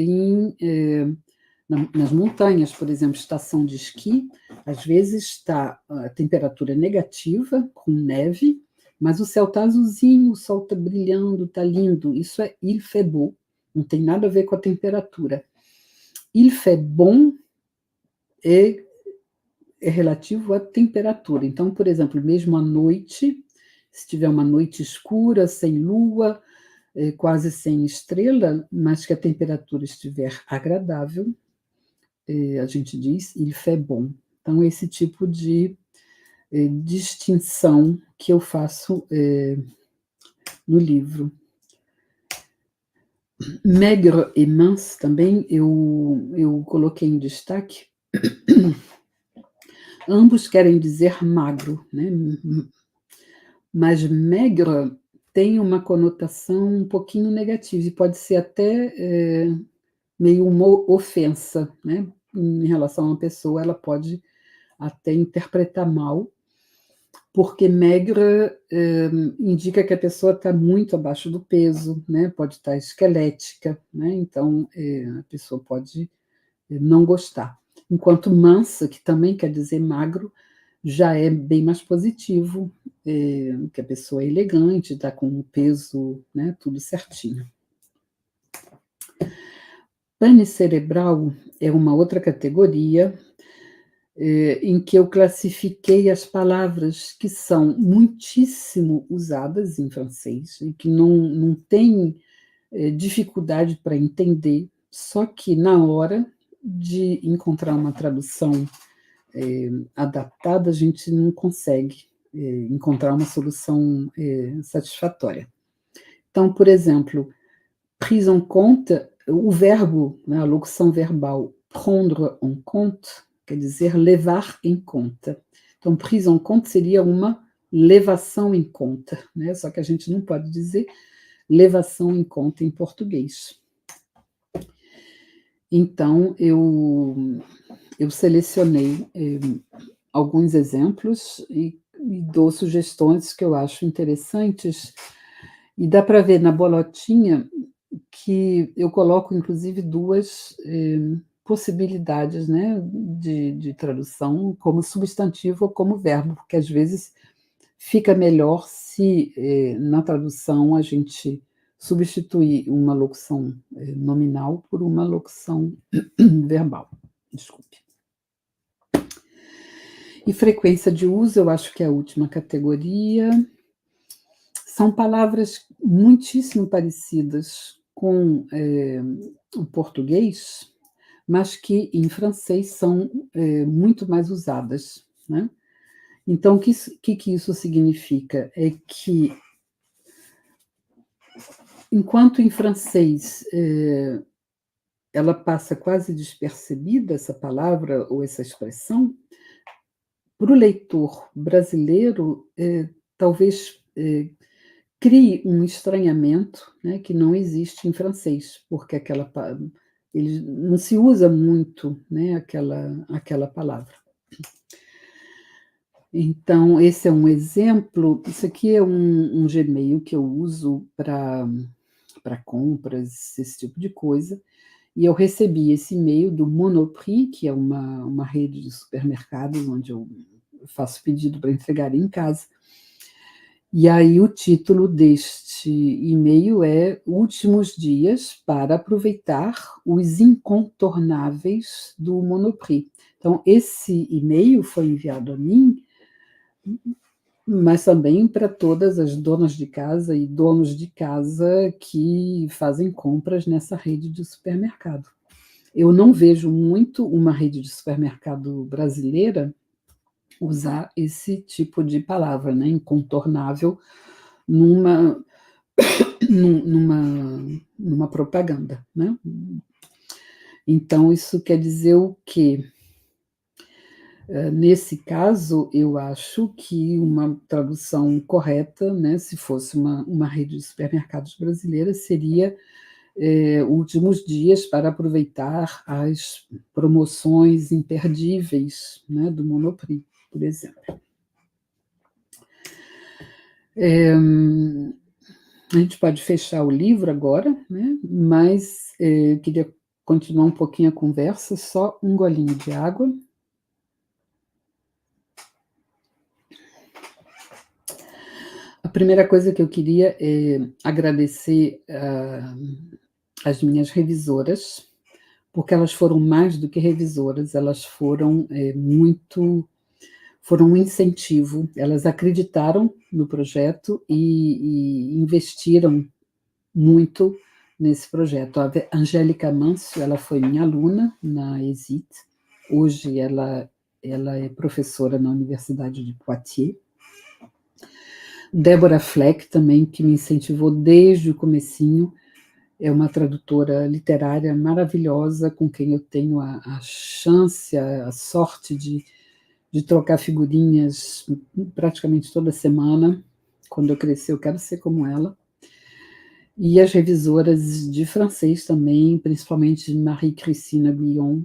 Speaker 2: nas montanhas, por exemplo, estação de esqui, às vezes está a temperatura negativa, com neve, mas o céu está azulzinho, o sol está brilhando, está lindo. Isso é il fait beau, não tem nada a ver com a temperatura. Il fait bon é relativo à temperatura. Então, por exemplo, mesmo à noite, se tiver uma noite escura, sem lua, quase sem estrela, mas que a temperatura estiver agradável, a gente diz il fait bon. Então, esse tipo de distinção que eu faço no livro. Maigre e mince também eu coloquei em destaque. Ambos querem dizer magro, né? Mas maigre tem uma conotação um pouquinho negativa e pode ser até meio uma ofensa, né? Em relação a uma pessoa, ela pode até interpretar mal, porque maigre indica que a pessoa está muito abaixo do peso, né? Pode estar esquelética, né? Então a pessoa pode não gostar. Enquanto mansa, que também quer dizer magro, já é bem mais positivo, que a pessoa é elegante, está com o peso, né, tudo certinho. Pane cerebral é uma outra categoria em que eu classifiquei as palavras que são muitíssimo usadas em francês e que não tem dificuldade para entender, só que na hora de encontrar uma tradução adaptada, a gente não consegue encontrar uma solução satisfatória. Então, por exemplo, prise en compte, o verbo, né, a locução verbal prendre en compte, quer dizer levar em conta. Então, prise en compte seria uma levação em conta, né? Só que a gente não pode dizer levação em conta em português. Então, eu selecionei alguns exemplos e dou sugestões que eu acho interessantes, e dá para ver na bolotinha que eu coloco, inclusive, duas possibilidades, né, de tradução, como substantivo ou como verbo, porque às vezes fica melhor se na tradução a gente substituir uma locução nominal por uma locução verbal. Desculpe. E frequência de uso, eu acho que é a última categoria. São palavras muitíssimo parecidas com o português, mas que em francês são muito mais usadas, né? Então, o que isso significa? É que, enquanto em francês ela passa quase despercebida, essa palavra ou essa expressão, para o leitor brasileiro, talvez crie um estranhamento, né, que não existe em francês, porque ele não se usa muito, né, aquela palavra. Então, esse é um exemplo. Isso aqui é um Gmail que eu uso para compras, esse tipo de coisa, e eu recebi esse e-mail do Monoprix, que é uma rede de supermercados onde eu faço pedido para entregar em casa. E aí o título deste e-mail é Últimos dias para aproveitar os incontornáveis do Monoprix. Então, esse e-mail foi enviado a mim, mas também para todas as donas de casa e donos de casa que fazem compras nessa rede de supermercado. Eu não vejo muito uma rede de supermercado brasileira usar esse tipo de palavra, né, incontornável, numa propaganda, né? Então, isso quer dizer o quê? Nesse caso, eu acho que uma tradução correta, né, se fosse uma rede de supermercados brasileira, seria últimos dias para aproveitar as promoções imperdíveis, né, do Monoprix, por exemplo. A gente pode fechar o livro agora, né, mas eu queria continuar um pouquinho a conversa, só um golinho de água. A primeira coisa que eu queria é agradecer as minhas revisoras, porque elas foram mais do que revisoras, elas foram foram um incentivo, elas acreditaram no projeto e investiram muito nesse projeto. A Angélica Mâncio, ela foi minha aluna na ESIT, hoje ela é professora na Universidade de Poitiers. Débora Fleck também, que me incentivou desde o comecinho, é uma tradutora literária maravilhosa, com quem eu tenho a chance, a sorte de trocar figurinhas praticamente toda semana. Quando eu crescer, eu quero ser como ela. E as revisoras de francês também, principalmente Marie-Christine Guillon,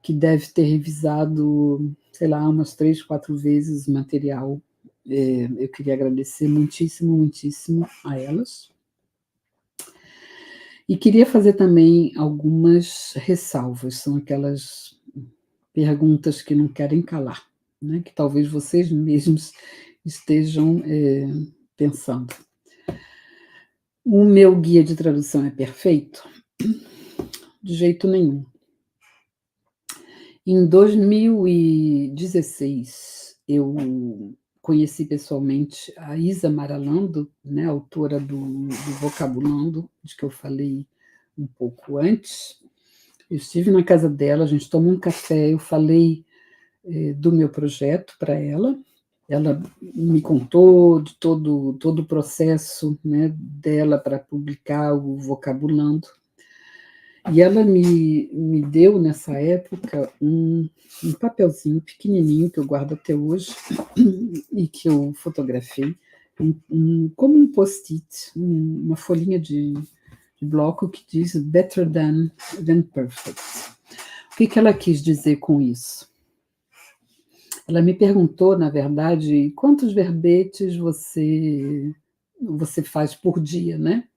Speaker 2: que deve ter revisado, sei lá, umas 3, 4 vezes o material. Eu queria agradecer muitíssimo, muitíssimo a elas. E queria fazer também algumas ressalvas, são aquelas perguntas que não querem calar. né, que talvez vocês mesmos estejam pensando. O meu guia de tradução é perfeito? De jeito nenhum. Em 2016, eu conheci pessoalmente a Isa Maralando, né, autora do Vocabulando, de que eu falei um pouco antes. Eu estive na casa dela, a gente tomou um café, eu falei do meu projeto para ela. Ela me contou de todo o processo, né, dela para publicar o Vocabulando. E ela me deu, nessa época, um papelzinho pequenininho, que eu guardo até hoje, e que eu fotografei, como um post-it, uma folhinha de bloco que diz Better than perfect. O que ela quis dizer com isso? Ela me perguntou, na verdade, quantos verbetes você faz por dia, né?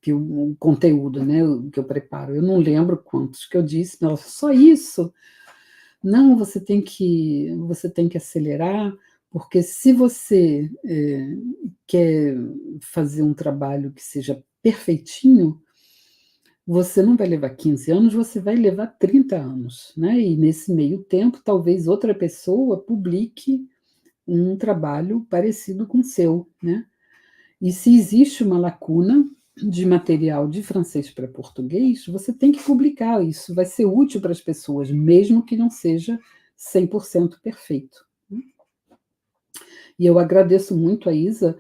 Speaker 2: Que o conteúdo, né, que eu preparo. Eu não lembro quantos que eu disse, mas ela falou, só isso? Não, você tem que acelerar, porque se você quer fazer um trabalho que seja perfeitinho, você não vai levar 15 anos, você vai levar 30 anos, né? E nesse meio tempo, talvez outra pessoa publique um trabalho parecido com o seu, né? E se existe uma lacuna de material de francês para português, você tem que publicar. Isso vai ser útil para as pessoas, mesmo que não seja 100% perfeito. E eu agradeço muito a Isa,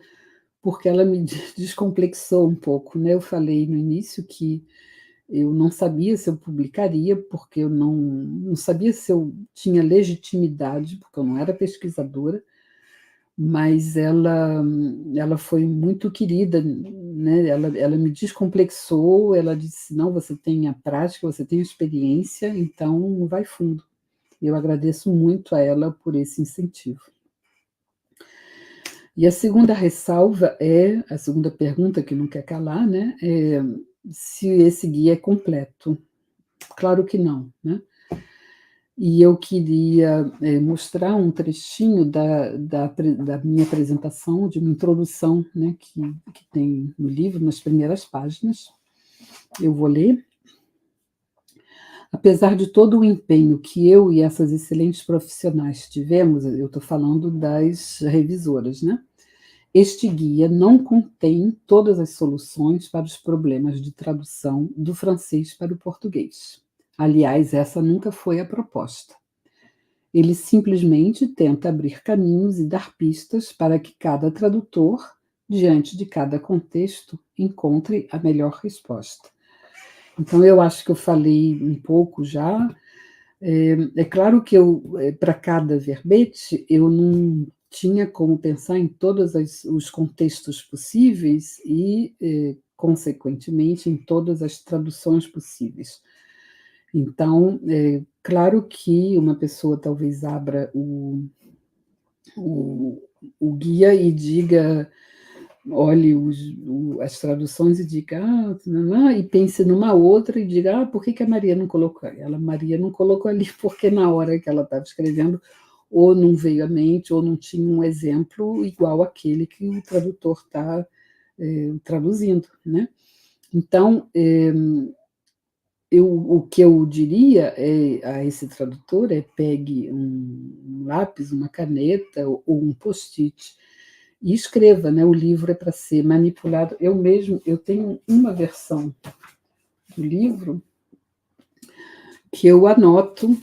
Speaker 2: porque ela me descomplexou um pouco, né? Eu falei no início que eu não sabia se eu publicaria, porque eu não sabia se eu tinha legitimidade, porque eu não era pesquisadora, mas ela foi muito querida, né? Ela me descomplexou, ela disse, não, você tem a prática, você tem a experiência, então vai fundo. Eu agradeço muito a ela por esse incentivo. E a segunda ressalva a segunda pergunta, que não quer calar, né? Se esse guia é completo. Claro que não, né? E eu queria mostrar um trechinho da minha apresentação, de uma introdução, né, que tem no livro, nas primeiras páginas. Eu vou ler. Apesar de todo o empenho que eu e essas excelentes profissionais tivemos, eu estou falando das revisoras, né? Este guia não contém todas as soluções para os problemas de tradução do francês para o português. Aliás, essa nunca foi a proposta. Ele simplesmente tenta abrir caminhos e dar pistas para que cada tradutor, diante de cada contexto, encontre a melhor resposta. Então, eu acho que eu falei um pouco já. É claro que para cada verbete, eu não tinha como pensar em todos os contextos possíveis e, consequentemente, em todas as traduções possíveis. Então, claro que uma pessoa talvez abra o guia e diga, olhe as traduções e diga, e pense numa outra e diga, por que a Maria não colocou? Maria não colocou ali porque na hora que ela estava escrevendo, ou não veio à mente, ou não tinha um exemplo igual àquele que o tradutor está traduzindo, né? Então, o que eu diria a esse tradutor pegue um lápis, uma caneta ou um post-it e escreva, né? O livro é para ser manipulado. Eu tenho uma versão do livro que eu anoto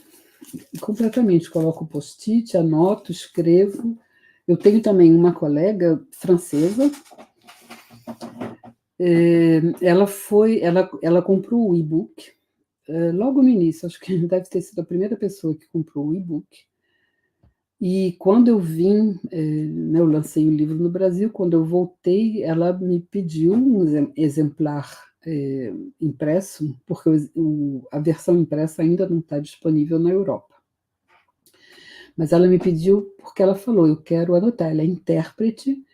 Speaker 2: completamente, coloco o post-it, anoto, escrevo. Eu tenho também uma colega francesa. Ela comprou o e-book logo no início, acho que deve ter sido a primeira pessoa que comprou o e-book. E quando eu vim, eu lancei o livro no Brasil, quando eu voltei, ela me pediu um exemplar impresso, porque a versão impressa ainda não está disponível na Europa. Mas ela me pediu porque ela falou, eu quero anotar, ela é intérprete,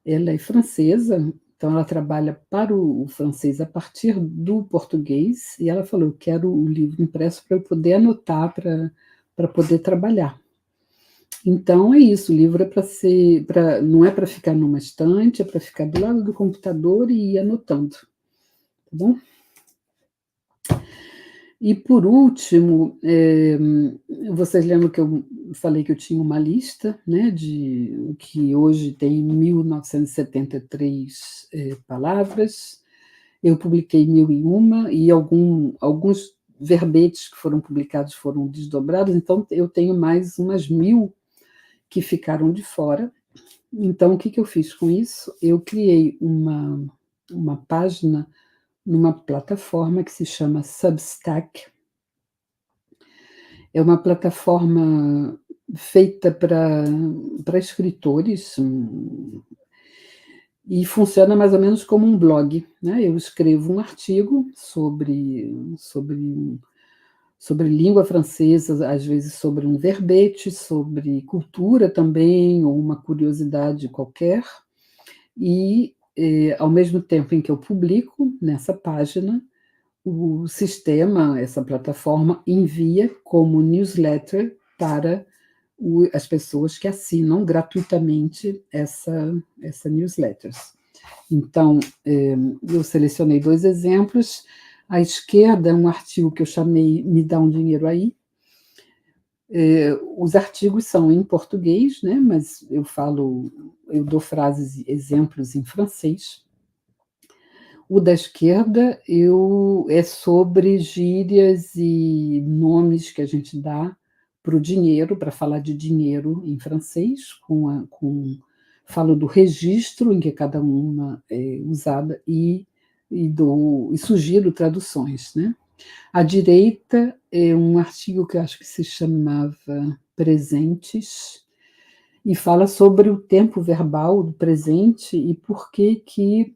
Speaker 2: ela é francesa, então ela trabalha para o francês a partir do português, e ela falou, eu quero o livro impresso para eu poder anotar, para poder trabalhar. Então é isso, o livro é para ser, não é para ficar numa estante, é para ficar do lado do computador e ir anotando, tá bom? E por último, vocês lembram que eu falei que eu tinha uma lista, né, de que hoje tem 1973 palavras. Eu publiquei 1001 e alguns verbetes que foram publicados foram desdobrados, então eu tenho mais umas 1000 que ficaram de fora. Então, o que eu fiz com isso? Eu criei uma página numa plataforma que se chama Substack. É uma plataforma feita para escritores, e funciona mais ou menos como um blog, né? Eu escrevo um artigo sobre língua francesa, às vezes sobre um verbete, sobre cultura também, ou uma curiosidade qualquer, e ao mesmo tempo em que eu publico nessa página, o sistema, essa plataforma, envia como newsletter para as pessoas que assinam gratuitamente essa newsletter. Então, eu selecionei 2 exemplos. À esquerda é um artigo que eu chamei Me Dá um Dinheiro Aí. Os artigos são em português, né, mas eu dou frases, exemplos em francês. O da esquerda é sobre gírias e nomes que a gente dá para o dinheiro, para falar de dinheiro em francês, falo do registro em que cada uma é usada e sugiro traduções, né? À direita é um artigo que eu acho que se chamava Presentes, e fala sobre o tempo verbal do presente e por que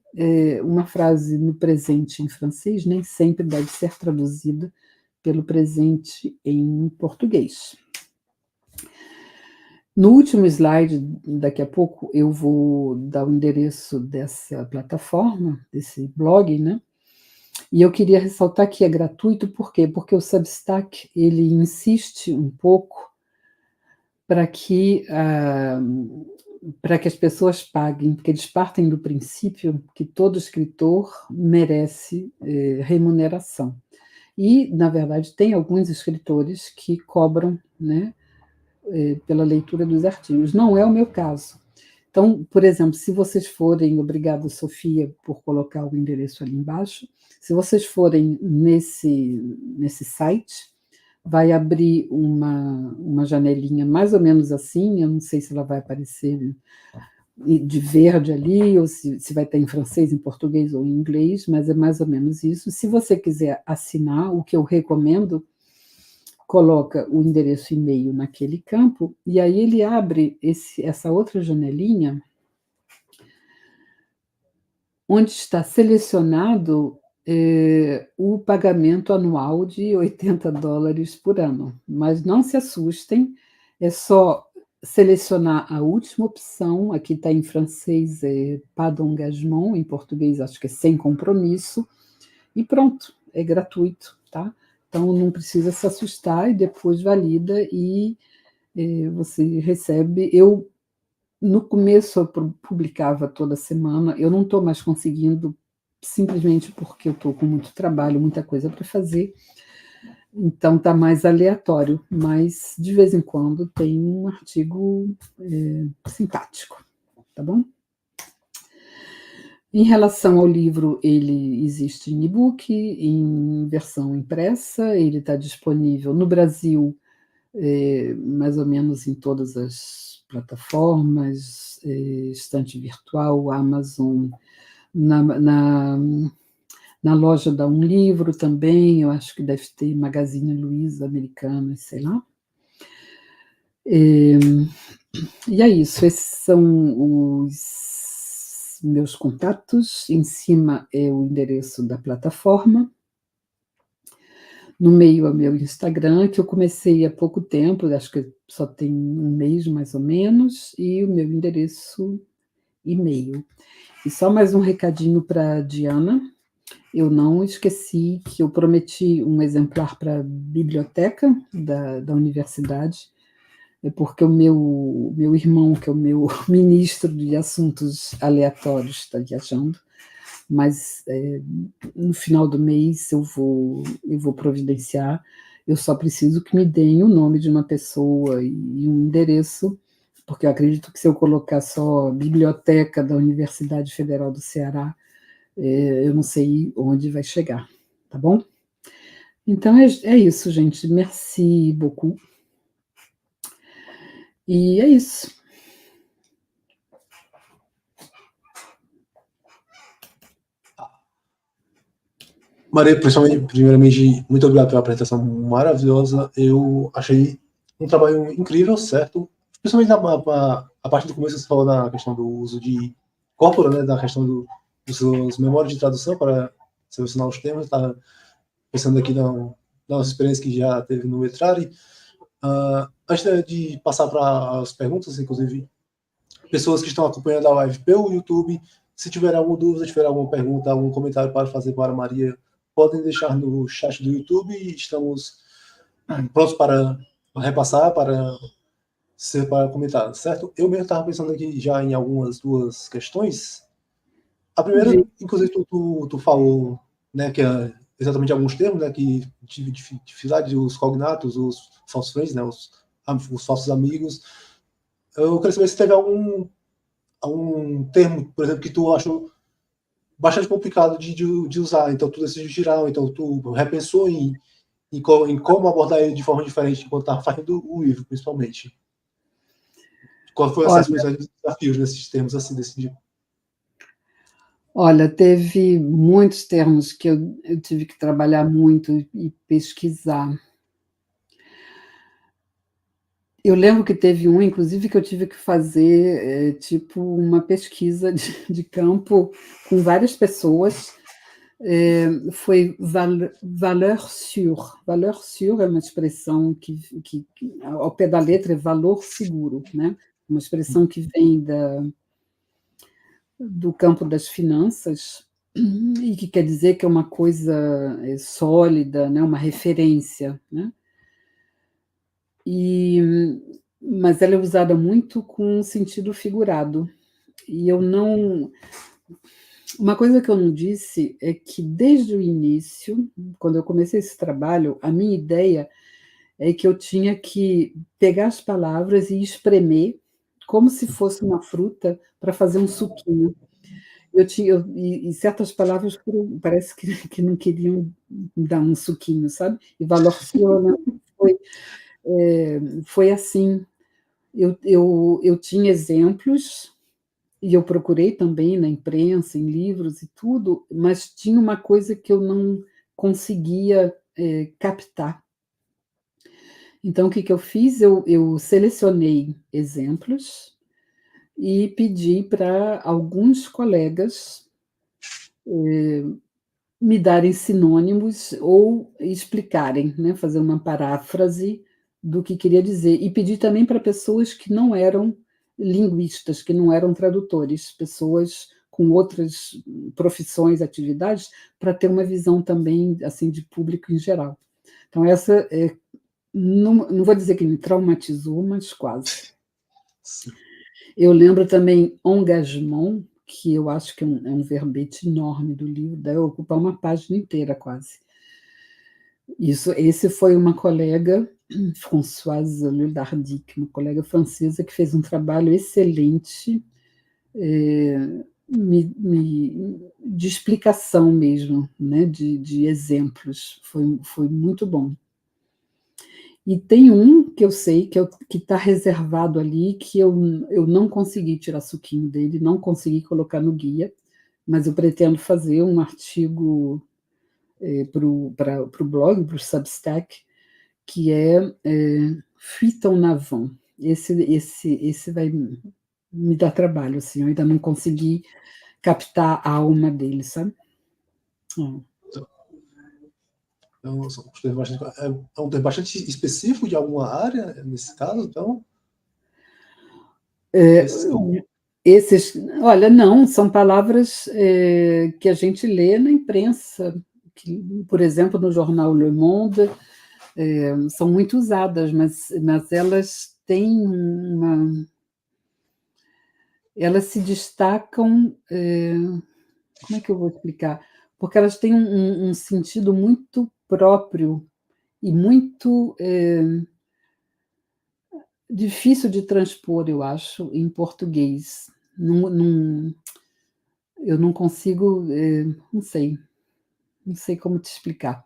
Speaker 2: uma frase no presente em francês nem sempre deve ser traduzida pelo presente em português. No último slide, daqui a pouco, eu vou dar o endereço dessa plataforma, desse blog, né? E eu queria ressaltar que é gratuito, por quê? Porque o Substack, ele insiste um pouco para que as pessoas paguem, porque eles partem do princípio que todo escritor merece remuneração. E, na verdade, tem alguns escritores que cobram, né, pela leitura dos artigos. Não é o meu caso. Então, por exemplo, se vocês forem, obrigado, Sofia, por colocar o endereço ali embaixo, se vocês forem nesse site, vai abrir uma janelinha mais ou menos assim, eu não sei se ela vai aparecer de verde ali, ou se vai estar em francês, em português ou em inglês, mas é mais ou menos isso. Se você quiser assinar, o que eu recomendo, coloca o endereço e-mail naquele campo, e aí ele abre essa outra janelinha, onde está selecionado o pagamento anual de $80 por ano. Mas não se assustem, é só selecionar a última opção, aqui está em francês, pas d'engagement, em português acho que é sem compromisso, e pronto, é gratuito, tá? Então não precisa se assustar, e depois valida e você recebe. No começo eu publicava toda semana, eu não estou mais conseguindo, simplesmente porque eu estou com muito trabalho, muita coisa para fazer, então está mais aleatório, mas de vez em quando tem um artigo simpático, tá bom? Em relação ao livro, ele existe em e-book, em versão impressa, ele está disponível no Brasil, mais ou menos em todas as plataformas, estante virtual, Amazon, na loja da Um Livro também, eu acho que deve ter Magazine Luiza, Americanas, sei lá. E é isso, esses são os meus contatos, em cima é o endereço da plataforma, no meio é o meu Instagram, que eu comecei há pouco tempo, acho que só tem um mês mais ou menos, e o meu endereço e-mail. E só mais um recadinho para Diana, eu não esqueci que eu prometi um exemplar para a biblioteca da universidade, é porque o meu irmão, que é o meu ministro de assuntos aleatórios, está viajando, mas no final do mês eu vou providenciar. Eu só preciso que me deem o nome de uma pessoa e um endereço, porque eu acredito que se eu colocar só Biblioteca da Universidade Federal do Ceará, eu não sei onde vai chegar, tá bom? Então é isso, gente. Merci beaucoup. E é isso.
Speaker 1: Maria, primeiramente, muito obrigado pela apresentação maravilhosa. Eu achei um trabalho incrível, certo? Principalmente a parte do começo, você falou da questão do uso de corpora, né? Da questão dos seus memórias de tradução para selecionar os temas. Tá pensando aqui na nossa experiência que já teve no Etrari. Antes de passar para as perguntas, inclusive, pessoas que estão acompanhando a live pelo YouTube, se tiver alguma dúvida, tiver alguma pergunta, algum comentário para fazer para a Maria, podem deixar no chat do YouTube e estamos prontos para repassar, para comentar, certo? Eu mesmo estava pensando aqui já em algumas duas questões. A primeira, inclusive, tu falou, né, que é exatamente alguns termos, né, que dificuldade os cognatos, os false friends, né, os falsos amigos. Eu queria saber se teve algum termo, por exemplo, que tu achou bastante complicado de usar, então tu decidiu tirar, então tu repensou em como abordar ele de forma diferente enquanto estava fazendo o livro, principalmente. Qual foi as principais desafios nesses termos assim, decidir?
Speaker 2: Olha, teve muitos termos que eu tive que trabalhar muito e pesquisar. Eu lembro que teve um, inclusive, que eu tive que fazer tipo uma pesquisa de campo com várias pessoas. Foi valeur sûre. Valeur sûre é uma expressão que ao pé da letra é valor seguro, né? Uma expressão que vem do campo das finanças e que quer dizer que é uma coisa sólida, né? Uma referência, né? Mas ela é usada muito com sentido figurado. E eu não. Uma coisa que eu não disse é que desde o início, quando eu comecei esse trabalho, a minha ideia é que eu tinha que pegar as palavras e espremer como se fosse uma fruta para fazer um suquinho. E certas palavras parece que não queriam dar um suquinho, sabe? E Valorciona foi assim. Eu tinha exemplos, e eu procurei também na imprensa, em livros e tudo, mas tinha uma coisa que eu não conseguia captar. Então, o que eu fiz? Eu selecionei exemplos e pedi para alguns colegas me darem sinônimos ou explicarem, né, fazer uma paráfrase do que queria dizer. E pedi também para pessoas que não eram linguistas, que não eram tradutores, pessoas com outras profissões, atividades, para ter uma visão também assim de público em geral. Então, essa não vou dizer que me traumatizou, mas quase.
Speaker 1: Sim.
Speaker 2: Eu lembro também engagement, que eu acho que é um verbete enorme do livro, deve ocupar uma página inteira quase. Esse foi uma colega, Françoise Ledardic, uma colega francesa que fez um trabalho excelente de explicação mesmo, né, de exemplos. Foi muito bom. E tem um que eu sei que está reservado ali, que eu não consegui tirar suquinho dele, não consegui colocar no guia, mas eu pretendo fazer um artigo para o blog, para o Substack, que é Fuite en avant. Esse vai me dar trabalho, assim, eu ainda não consegui captar a alma dele, sabe?
Speaker 1: É um termo bastante específico de alguma área, nesse caso, então?
Speaker 2: Olha, não, são palavras que a gente lê na imprensa, que, por exemplo, no jornal Le Monde, são muito usadas, mas elas têm elas se destacam, como é que eu vou explicar? Porque elas têm um sentido muito próprio e muito difícil de transpor, eu acho, em português. Eu não consigo, não sei como te explicar,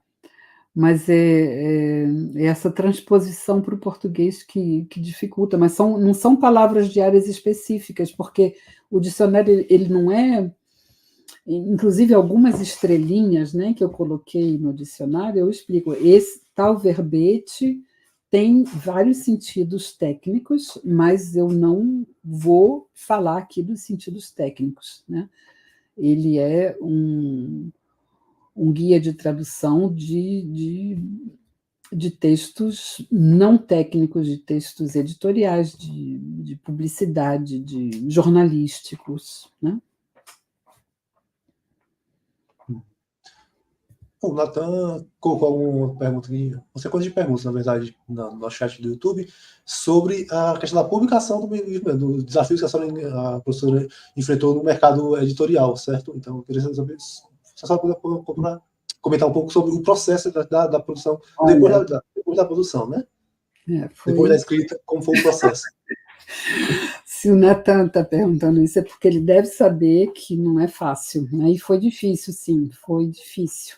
Speaker 2: mas é essa transposição para o português que dificulta, mas não são palavras de áreas específicas, porque o dicionário ele não é. Inclusive, algumas estrelinhas, né, que eu coloquei no dicionário, eu explico. Esse tal verbete tem vários sentidos técnicos, mas eu não vou falar aqui dos sentidos técnicos, né? Ele é um guia de tradução de textos não técnicos, de textos editoriais, de publicidade, de jornalísticos, né?
Speaker 1: O Natan colocou uma pergunta aqui, uma sequência de perguntas, na verdade, no chat do YouTube, sobre a questão da publicação do desafio que a professora enfrentou no mercado editorial, certo? Então, eu queria saber se você só puder comentar um pouco sobre o processo da produção, depois da produção, né? Depois da escrita, como foi o processo.
Speaker 2: Se o Natan está perguntando isso, é porque ele deve saber que não é fácil, né? E foi difícil, sim, foi difícil.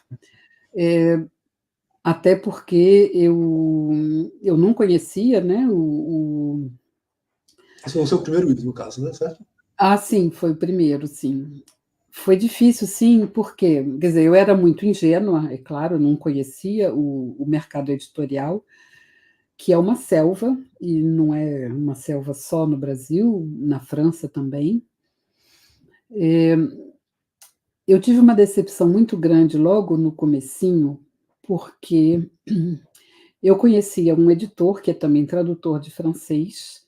Speaker 2: Até porque eu não conhecia, né?
Speaker 1: Esse foi o seu primeiro livro, no caso, né? Certo?
Speaker 2: Sim, foi o primeiro, sim. Foi difícil, sim, porque, quer dizer, eu era muito ingênua, é claro, eu não conhecia o mercado editorial, que é uma selva, e não é uma selva só no Brasil, na França também. Eu tive uma decepção muito grande logo no comecinho, porque eu conhecia um editor, que é também tradutor de francês,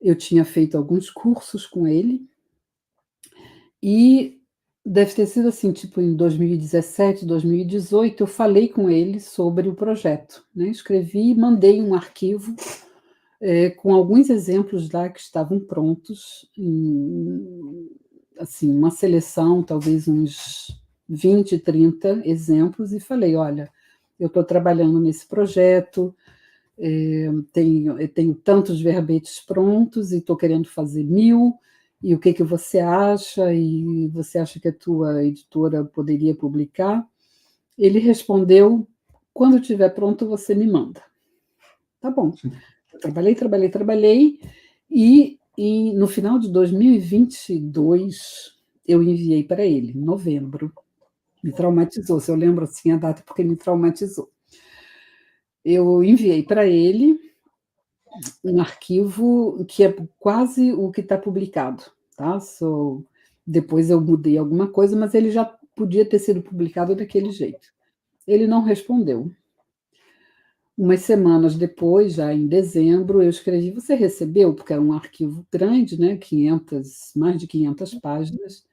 Speaker 2: eu tinha feito alguns cursos com ele, e deve ter sido assim, tipo em 2017, 2018, eu falei com ele sobre o projeto, né? Escrevi e mandei um arquivo com alguns exemplos lá que estavam prontos, assim, uma seleção, talvez uns 20, 30 exemplos, e falei, olha, eu estou trabalhando nesse projeto, eu tenho tantos verbetes prontos e estou querendo fazer 1000, e o que você acha? E você acha que a tua editora poderia publicar? Ele respondeu, quando estiver pronto, você me manda. Tá bom. Eu trabalhei, e no final de 2022, eu enviei para ele, em novembro. Me traumatizou, se eu lembro assim a data, porque me traumatizou. Eu enviei para ele um arquivo que é quase o que está publicado, tá? Depois eu mudei alguma coisa, mas ele já podia ter sido publicado daquele jeito. Ele não respondeu. Umas semanas depois, já em dezembro, eu escrevi, você recebeu? Porque era um arquivo grande, né? Mais de 500 páginas.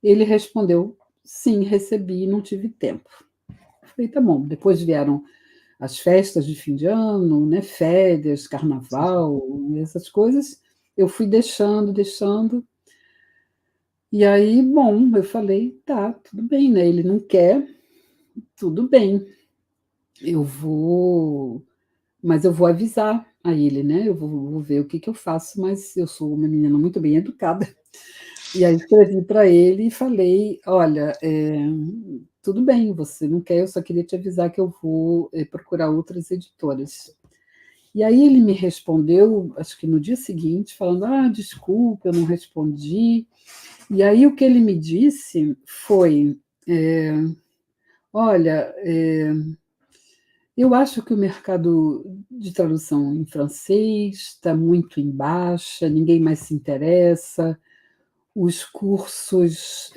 Speaker 2: Ele respondeu, sim, recebi, não tive tempo. Falei, tá bom. Depois vieram as festas de fim de ano, né? Férias, carnaval, essas coisas. Eu fui deixando. E aí, bom, eu falei, tá, tudo bem, né? Ele não quer, tudo bem. Mas eu vou avisar a ele, né? Eu vou ver o que eu faço, mas eu sou uma menina muito bem educada. E aí escrevi para ele e falei: olha, tudo bem, você não quer, eu só queria te avisar que eu vou procurar outras editoras. E aí ele me respondeu, acho que no dia seguinte, falando: desculpa, eu não respondi. E aí o que ele me disse foi: olha, eu acho que o mercado de tradução em francês está muito em baixa, ninguém mais se interessa, os cursos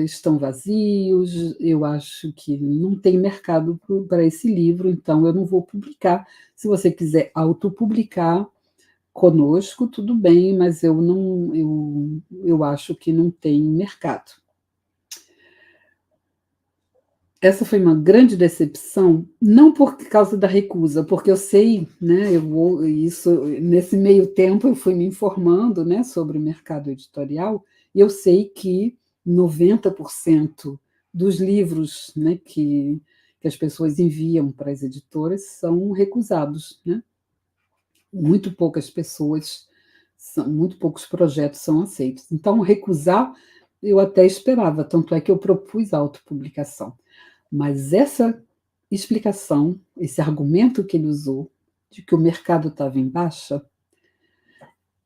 Speaker 2: estão vazios, eu acho que não tem mercado para esse livro, então eu não vou publicar. Se você quiser autopublicar conosco, tudo bem, mas eu acho que não tem mercado. essa foi uma grande decepção, não por causa da recusa, porque eu sei, né, nesse meio tempo eu fui me informando, né, sobre o mercado editorial, e eu sei que 90% dos livros, né, que as pessoas enviam para as editoras são recusados, né? Muito poucas pessoas, muito poucos projetos são aceitos. Então, recusar eu até esperava, tanto é que eu propus a autopublicação. Mas essa explicação, esse argumento que ele usou, de que o mercado estava em baixa,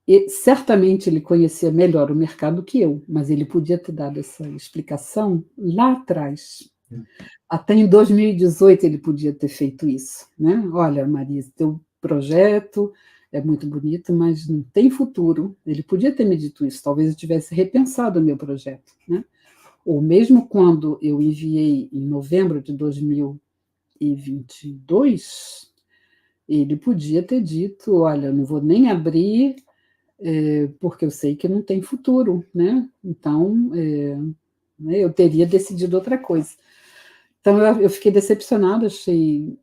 Speaker 2: e certamente ele conhecia melhor o mercado que eu, mas ele podia ter dado essa explicação lá atrás. Até em 2018 ele podia ter feito isso, né? Olha, Marisa, teu projeto é muito bonito, mas não tem futuro. Ele podia ter me dito isso, talvez eu tivesse repensado o meu projeto, né? Ou mesmo quando eu enviei em novembro de 2022, ele podia ter dito, olha, não vou nem abrir, porque eu sei que não tem futuro, né? Então, né, eu teria decidido outra coisa. Então, eu fiquei decepcionada, achei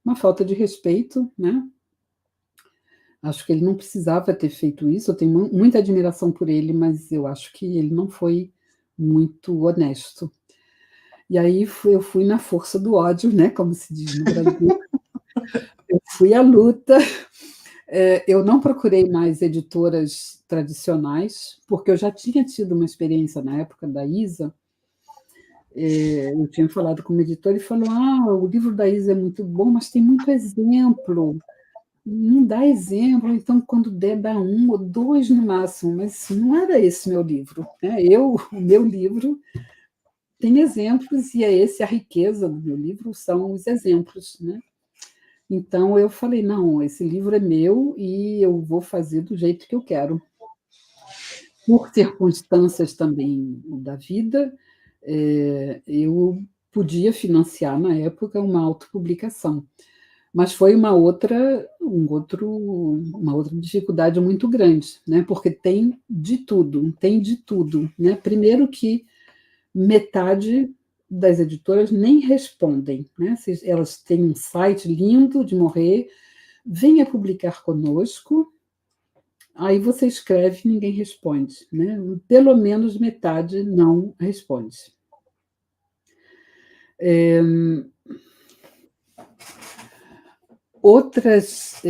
Speaker 2: uma falta de respeito, né? Acho que ele não precisava ter feito isso, eu tenho muita admiração por ele, mas eu acho que ele não foi muito honesto. E aí eu fui na força do ódio, né, como se diz no Brasil. Eu fui à luta. Eu não procurei mais editoras tradicionais, porque eu já tinha tido uma experiência na época da Isa. Eu tinha falado com uma editora e falou: o livro da Isa é muito bom, mas tem muito exemplo. Não dá exemplo, então quando der, dá um ou dois no máximo, mas não era esse meu livro, né? O meu livro tem exemplos, e é esse a riqueza do meu livro, são os exemplos, né? Então eu falei, não, esse livro é meu e eu vou fazer do jeito que eu quero. Por circunstâncias também da vida, eu podia financiar, na época, uma autopublicação. Mas foi uma outra dificuldade muito grande, né? Porque tem de tudo, né? Primeiro que metade das editoras nem respondem, né? Elas têm um site lindo de morrer, venha publicar conosco, aí você escreve e ninguém responde, né? Pelo menos metade não responde. Outras,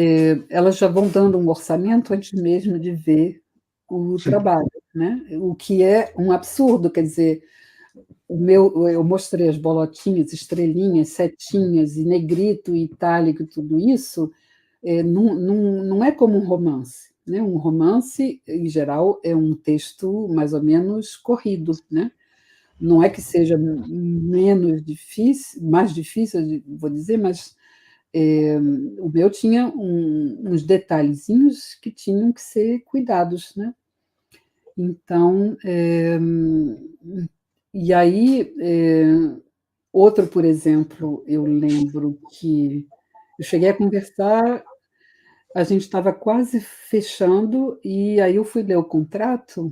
Speaker 2: elas já vão dando um orçamento antes mesmo de ver o trabalho, né? O que é um absurdo, quer dizer, eu mostrei as bolotinhas, estrelinhas, setinhas, e negrito, e itálico, e tudo isso, não é como um romance, né? Um romance, em geral, é um texto mais ou menos corrido, né? Não é que seja menos difícil, mais difícil, vou dizer, mas o meu tinha uns detalhezinhos que tinham que ser cuidados, né? Então, e aí, outro, por exemplo, eu lembro que eu cheguei a conversar, a gente estava quase fechando, e aí eu fui ler o contrato,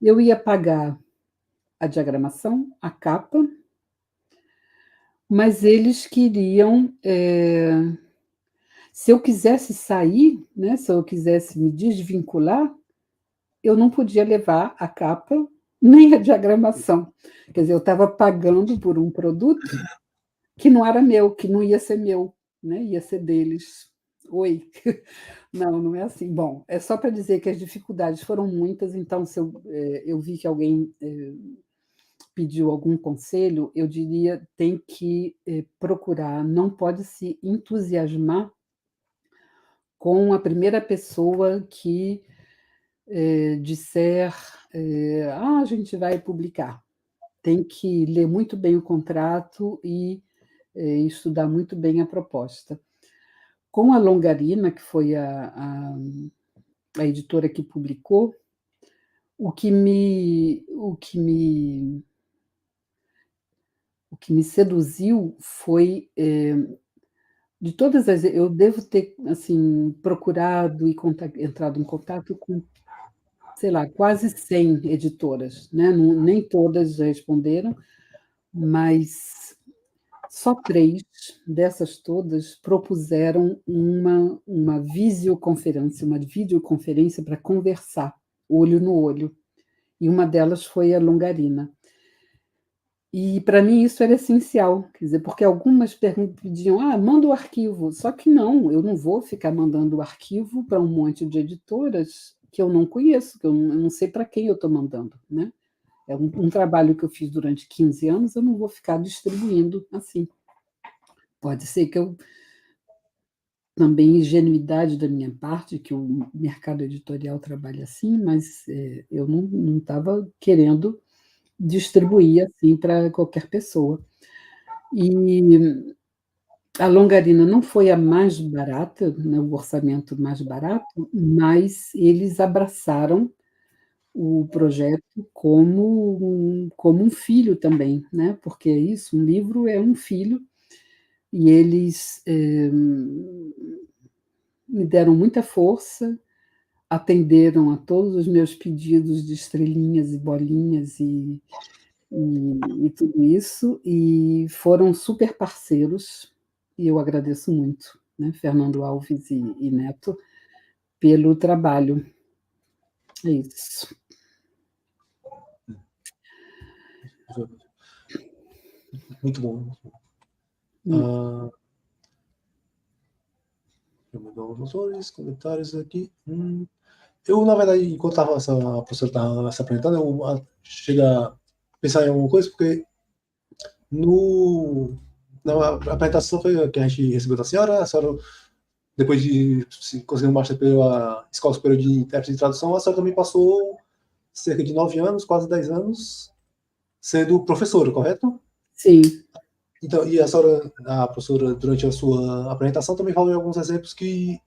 Speaker 2: eu ia pagar a diagramação, a capa, mas eles queriam, se eu quisesse sair, né, se eu quisesse me desvincular, eu não podia levar a capa nem a diagramação. Quer dizer, eu estava pagando por um produto que não era meu, que não ia ser meu, né, ia ser deles. Oi. Não, não é assim. Bom, é só para dizer que as dificuldades foram muitas, então, se eu vi que alguém pediu algum conselho, eu diria tem que procurar, não pode se entusiasmar com a primeira pessoa que disser a gente vai publicar. Tem que ler muito bem o contrato e estudar muito bem a proposta. Com a Longarina, que foi a editora que publicou, o que me seduziu foi de todas as, eu devo ter assim procurado e entrado em contato com, sei lá, quase 100 editoras, né? Nem todas responderam, mas só 3 dessas todas propuseram uma videoconferência para conversar, olho no olho, e uma delas foi a Longarina. E para mim isso era essencial, quer dizer, porque algumas pediam: "Ah, manda o arquivo", só que não, eu não vou ficar mandando o arquivo para um monte de editoras que eu não conheço, que eu não sei para quem eu estou mandando, né. É um trabalho que eu fiz durante 15 anos, eu não vou ficar distribuindo assim. Pode ser que eu também ingenuidade da minha parte, que o mercado editorial trabalha assim, mas, eu não estava querendo distribuir, assim, para qualquer pessoa. E a Longarina não foi a mais barata, né, o orçamento mais barato, mas eles abraçaram o projeto como um filho também, né, porque é isso, um livro é um filho, e eles, me deram muita força, atenderam a todos os meus pedidos de estrelinhas e bolinhas e tudo isso, e foram super parceiros, e eu agradeço muito, né, Fernando Alves e Neto, pelo trabalho. É isso.
Speaker 1: Muito bom.
Speaker 2: Hum.
Speaker 1: Eu vou dar os autores, comentários aqui. Eu, na verdade, enquanto essa professora estava se apresentando, eu chega a pensar em alguma coisa, porque na apresentação foi que a gente recebeu da senhora, a senhora, depois de conseguir um master pela Escola Superior de Intérprete de Tradução, a senhora também passou cerca de 9 anos, quase 10 anos, sendo professora, correto?
Speaker 2: Sim.
Speaker 1: Então, e a senhora, a professora, durante a sua apresentação, também falou em alguns exemplos que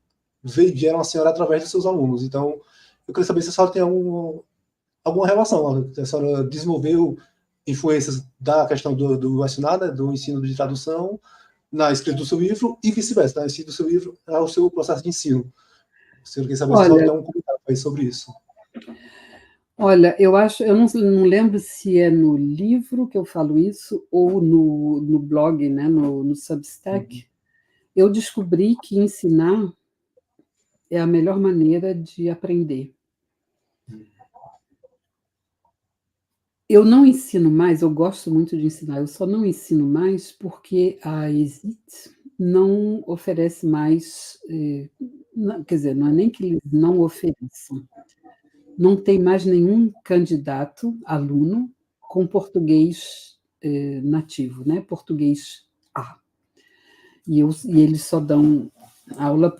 Speaker 1: vieram a senhora através dos seus alunos. Então, eu queria saber se a senhora tem alguma relação. A senhora desenvolveu influências da questão do acionado, do ensino de tradução, na escrita do seu livro e vice-versa, na escrita do seu livro ao seu processo de ensino. Eu queria saber se a senhora
Speaker 2: Olha
Speaker 1: tem algum comentário sobre isso.
Speaker 2: olha, eu não lembro se é no livro que eu falo isso ou no blog, né, no Substack. Eu descobri que ensinar é a melhor maneira de aprender. Eu não ensino mais, eu gosto muito de ensinar, eu só não ensino mais porque a ESIT não oferece mais, quer dizer, não é nem que eles não ofereçam, não tem mais nenhum candidato, aluno, com português, nativo, né, português A. E eles só dão aula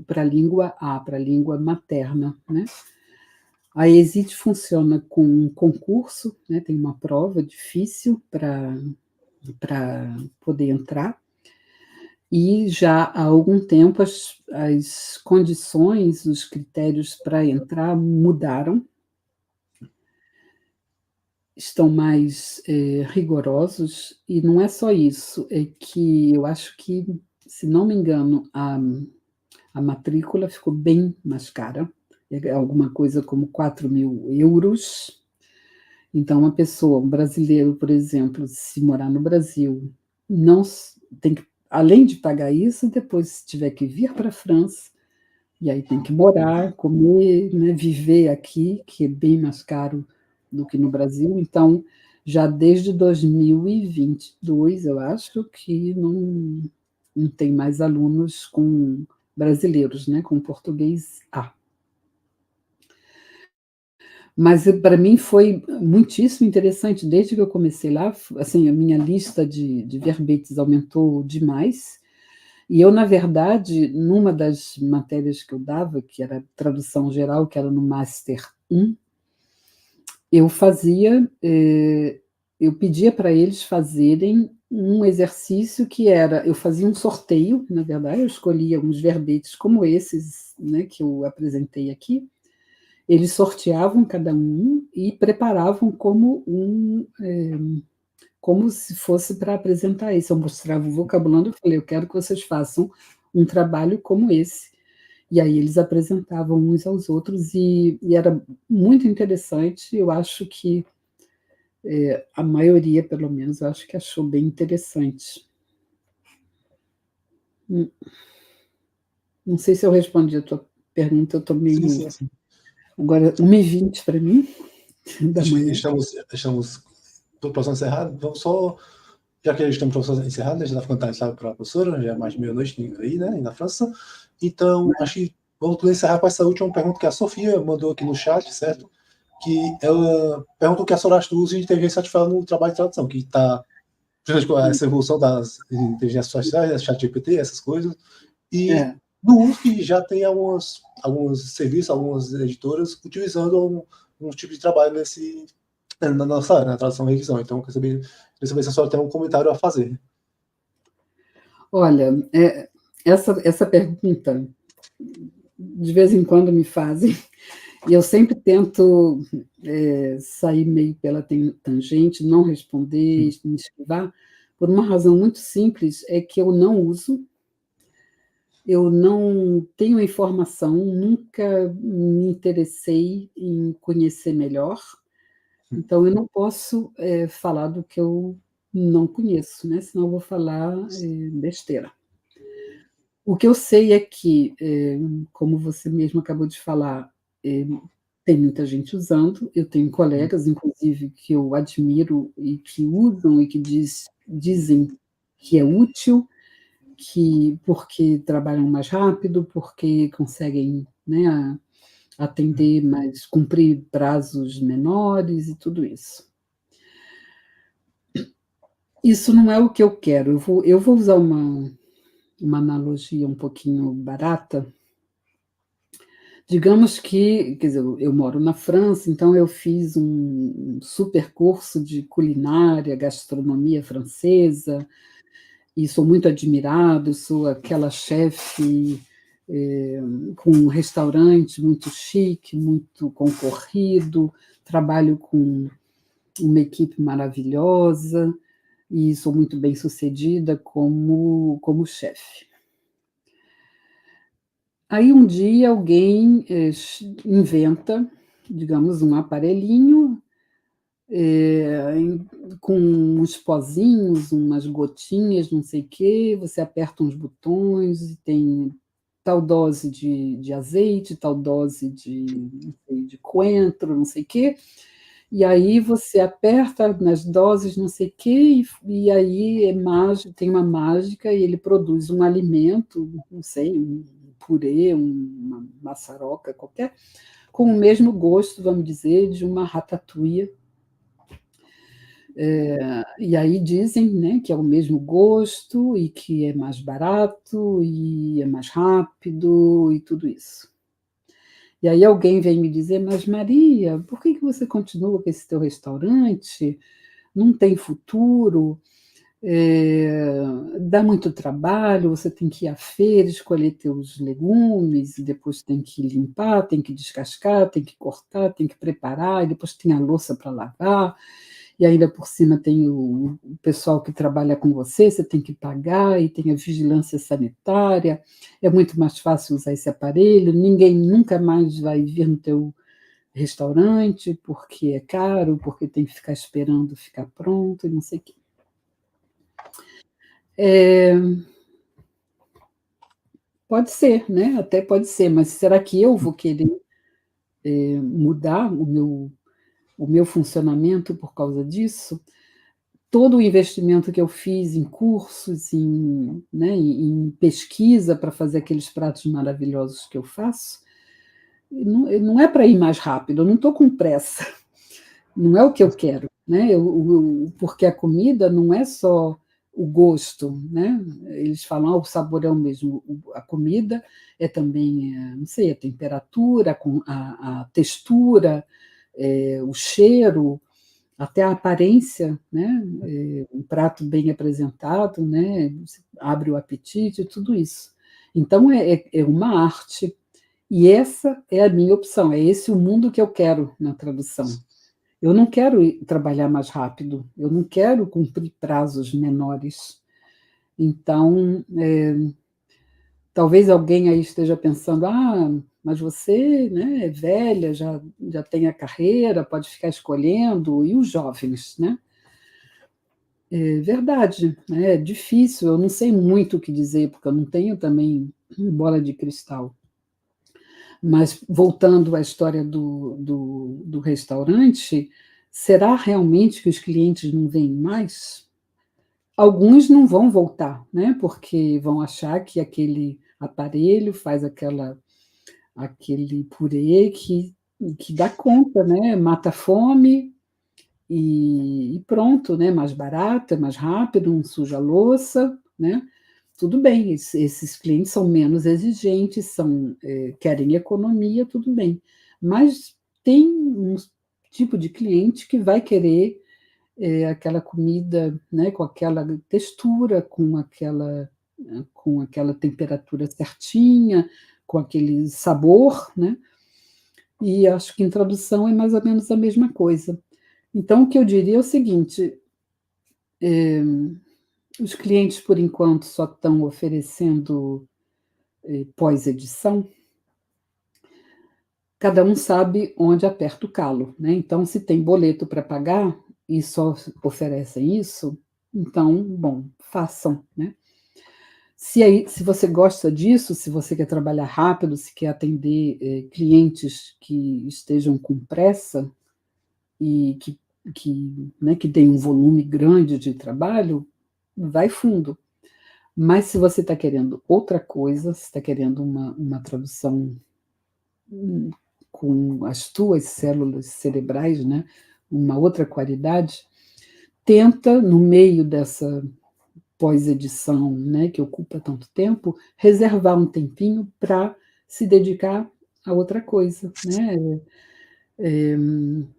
Speaker 2: para a língua A, para a língua materna, né. A ESIT funciona com um concurso, né, tem uma prova difícil para poder entrar, e já há algum tempo as condições, os critérios para entrar mudaram, estão mais, rigorosos, e não é só isso, é que eu acho que, se não me engano, a matrícula ficou bem mais cara, é alguma coisa como 4.000 euros. Então, uma pessoa, um brasileiro, por exemplo, se morar no Brasil, não tem que, além de pagar isso, depois tiver que vir para a França, e aí tem que morar, comer, né, viver aqui, que é bem mais caro do que no Brasil. Então, já desde 2022, eu acho que não tem mais alunos com brasileiros, né, com português A. Mas para mim foi muitíssimo interessante, desde que eu comecei lá, assim, a minha lista de verbetes aumentou demais, e eu, na verdade, numa das matérias que eu dava, que era tradução geral, que era no Master 1, eu fazia, eu pedia para eles fazerem um exercício que era, eu fazia um sorteio, na verdade, eu escolhia uns verbetes como esses, né, que eu apresentei aqui, eles sorteavam cada um e preparavam como se fosse para apresentar isso. Eu mostrava o vocabulário, eu falei: "Eu quero que vocês façam um trabalho como esse". E aí eles apresentavam uns aos outros e era muito interessante. Eu acho que A maioria, pelo menos, eu acho que achou bem interessante. Não sei se eu respondi a tua pergunta, eu estou
Speaker 1: Sim,
Speaker 2: meio...
Speaker 1: sim, sim.
Speaker 2: Agora, 1h20 para mim, da manhã.
Speaker 1: Estamos próximo a encerrar. Vamos só, já que estamos próximo a encerrar, né, já está ficando tarde para a professora, já é mais de meia-noite aí, né, na França. Então, acho que vamos poder encerrar com essa última pergunta que a Sofia mandou aqui no chat, certo? Que ela perguntou o que a senhora acha do uso de inteligência artificial no trabalho de tradução, que está, principalmente com essa evolução das inteligências artificiais, chat GPT, essas coisas, e
Speaker 2: É.
Speaker 1: no uso que já tem alguns serviços, algumas editoras utilizando um tipo de trabalho na nossa área, na tradução e revisão. Então, queria saber se a senhora tem um comentário a fazer.
Speaker 2: Olha, essa pergunta, de vez em quando me fazem, e eu sempre tento sair meio pela tangente, não responder, me esquivar, por uma razão muito simples, é que eu não uso, eu não tenho informação, nunca me interessei em conhecer melhor, então eu não posso falar do que eu não conheço, né? Senão eu vou falar besteira. O que eu sei é que, como você mesmo acabou de falar, tem muita gente usando, eu tenho colegas, inclusive, que eu admiro e que usam e que dizem que é útil, que porque trabalham mais rápido, porque conseguem, né, atender mais, cumprir prazos menores e tudo isso. Isso não é o que eu quero. Eu vou usar uma analogia um pouquinho barata. Digamos que, quer dizer, eu moro na França, então eu fiz um super curso de culinária, gastronomia francesa, e sou muito admirado, sou aquela chefe com um restaurante muito chique, muito concorrido, trabalho com uma equipe maravilhosa e sou muito bem-sucedida como chefe. Aí um dia alguém inventa, digamos, um aparelhinho com uns pozinhos, umas gotinhas, não sei o quê, você aperta uns botões e tem tal dose de azeite, tal dose não sei, de coentro, não sei o quê, e aí você aperta nas doses, não sei o quê, e aí tem uma mágica e ele produz um alimento, não sei, um purê, uma maçaroca qualquer, com o mesmo gosto, vamos dizer, de uma ratatouille. E aí dizem, né, que é o mesmo gosto e que é mais barato e é mais rápido e tudo isso. E aí alguém vem me dizer, mas Maria, por que você continua com esse teu restaurante? Não tem futuro, dá muito trabalho, você tem que ir à feira, escolher teus legumes, e depois tem que limpar, tem que descascar, tem que cortar, tem que preparar, e depois tem a louça para lavar, e ainda por cima tem o pessoal que trabalha com você, você tem que pagar, e tem a vigilância sanitária, é muito mais fácil usar esse aparelho, ninguém nunca mais vai vir no teu restaurante, porque é caro, porque tem que ficar esperando ficar pronto, e não sei o quê. Pode ser, né? Até pode ser, mas será que eu vou querer mudar o meu funcionamento por causa disso? Todo o investimento que eu fiz em cursos, né, em pesquisa para fazer aqueles pratos maravilhosos que eu faço, não é para ir mais rápido, eu não estou com pressa, não é o que eu quero, né? Porque a comida não é só o gosto, né? Eles falam, o sabor é o mesmo. A comida é também, não sei, a temperatura, a textura, o cheiro, até a aparência, né? Um prato bem apresentado, né? Você abre o apetite, tudo isso. Então é uma arte. E essa é a minha opção, é esse o mundo que eu quero na tradução. Eu não quero trabalhar mais rápido, eu não quero cumprir prazos menores. Então, talvez alguém aí esteja pensando, mas você, né, é velha, já tem a carreira, pode ficar escolhendo, e os jovens, né? É verdade, né, é difícil, eu não sei muito o que dizer, porque eu não tenho também bola de cristal. Mas, voltando à história do restaurante, será realmente que os clientes não vêm mais? Alguns não vão voltar, né, porque vão achar que aquele aparelho faz aquele purê que dá conta, né, mata a fome e pronto, né, mais barato, é mais rápido, não suja a louça, né. Tudo bem, esses clientes são menos exigentes, querem economia, tudo bem. Mas tem um tipo de cliente que vai querer aquela comida, né, com aquela textura, com aquela temperatura certinha, com aquele sabor, né? E acho que em tradução é mais ou menos a mesma coisa. Então, o que eu diria é o seguinte: os clientes, por enquanto, só estão oferecendo pós-edição, cada um sabe onde aperta o calo, né? Então, se tem boleto para pagar e só oferecem isso, então, bom, façam, né? Se você gosta disso, se você quer trabalhar rápido, se quer atender clientes que estejam com pressa e né, que tem um volume grande de trabalho, vai fundo. Mas se você está querendo outra coisa, se está querendo uma tradução com as tuas células cerebrais, né, uma outra qualidade, tenta, no meio dessa pós-edição, né, que ocupa tanto tempo, reservar um tempinho para se dedicar a outra coisa, né?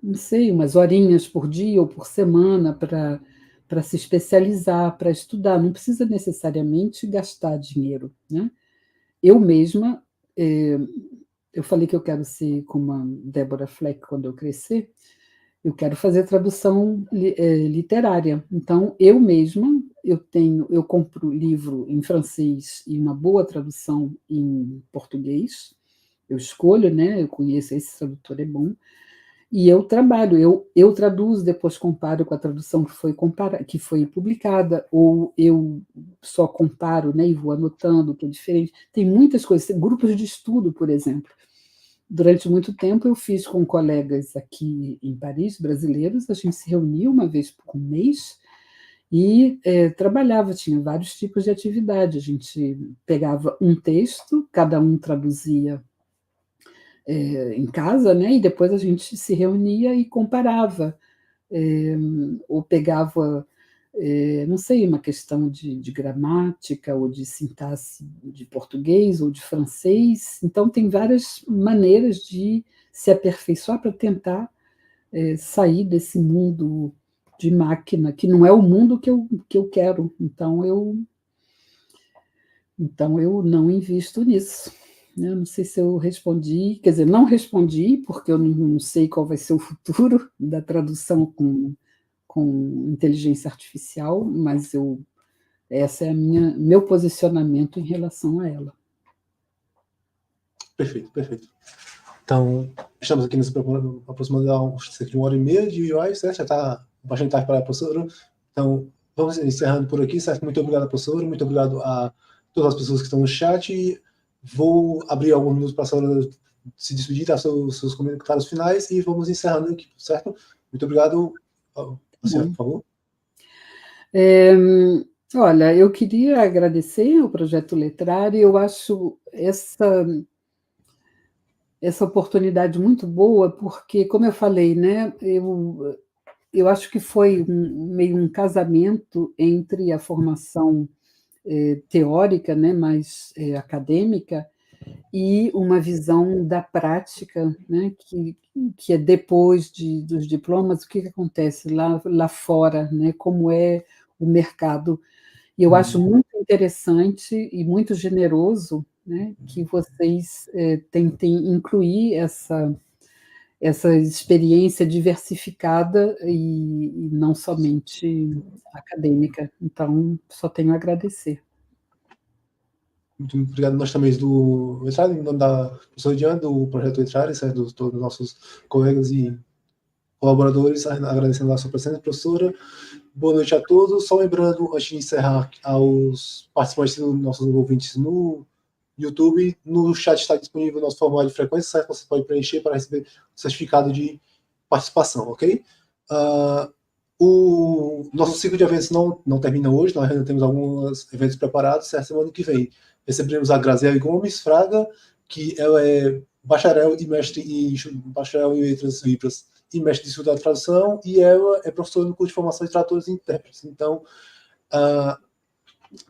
Speaker 2: Não sei, umas horinhas por dia ou por semana para se especializar, para estudar. Não precisa necessariamente gastar dinheiro, né? Eu mesma, eu falei que eu quero ser como a Deborah Fleck quando eu crescer, eu quero fazer tradução literária. Então, eu mesma, eu compro livro em francês e uma boa tradução em português. Eu escolho, né? Eu conheço, esse tradutor é bom. E eu trabalho, eu traduzo, depois comparo com a tradução que foi publicada, ou eu só comparo, né, e vou anotando o que é diferente. Tem muitas coisas, tem grupos de estudo, por exemplo. Durante muito tempo eu fiz com colegas aqui em Paris, brasileiros, a gente se reunia uma vez por mês e trabalhava, tinha vários tipos de atividade. A gente pegava um texto, cada um traduzia em casa, né? E depois a gente se reunia e comparava, ou pegava, não sei, uma questão de gramática ou de sintaxe de português ou de francês. Então, tem várias maneiras de se aperfeiçoar para tentar sair desse mundo de máquina, que não é o mundo que eu quero. Então, eu não invisto nisso. Eu não sei se eu respondi, quer dizer, não respondi, porque eu não sei qual vai ser o futuro da tradução com inteligência artificial, mas essa é meu posicionamento em relação a ela.
Speaker 1: Perfeito, perfeito. Então, estamos aqui nesse aproximando cerca de 1h30 de UI, certo? Já está bastante tarde para a professora. Então, vamos encerrando por aqui, certo? Muito obrigado, professora. Muito obrigado a todas as pessoas que estão no chat. Vou abrir alguns minutos para a senhora se despedir, dar seus comentários finais e vamos encerrando aqui, certo? Muito obrigado. A senhora, por favor.
Speaker 2: Olha, eu queria agradecer ao Projeto Letrário. Eu acho essa oportunidade muito boa, porque, como eu falei, né, eu acho que foi meio um casamento entre a formação teórica, né, mais acadêmica, e uma visão da prática, né, que é depois dos diplomas, o que acontece lá fora, né, como é o mercado. E eu acho muito interessante e muito generoso, né, que vocês tentem incluir essa experiência diversificada e não somente acadêmica. Então, só tenho a agradecer.
Speaker 1: Muito obrigado nós também do Estrada, em nome da professora Diana, do Projeto Estrada, certo? De todos os nossos colegas e colaboradores, agradecendo a sua presença, professora. Boa noite a todos. Só lembrando, antes de encerrar, aos participantes dos nossos ouvintes no YouTube, no chat está disponível o nosso formulário de frequência, certo? Você pode preencher para receber o certificado de participação, ok? O nosso ciclo de eventos não termina hoje, nós ainda temos alguns eventos preparados, certo? Semana que vem recebemos a Graziele Gomes Fraga, que ela é bacharel e mestre em bacharel em letras libras e mestre de estudo da tradução, e ela é professora no curso de formação de tradutores e intérpretes. Então,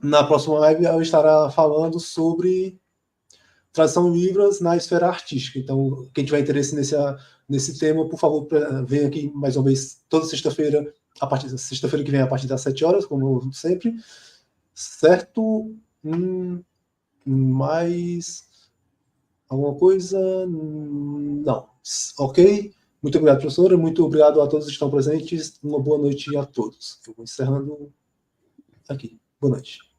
Speaker 1: na próxima live, ela estará falando sobre tradução em libras na esfera artística. Então, quem tiver interesse nesse tema, por favor, venha aqui mais uma vez toda sexta-feira, a partir da sexta-feira que vem, a partir das 7 horas, como sempre. Certo? Mais alguma coisa? Não. Ok? Muito obrigado, professora. Muito obrigado a todos que estão presentes. Uma boa noite a todos. Eu vou encerrando aqui. Boa noite.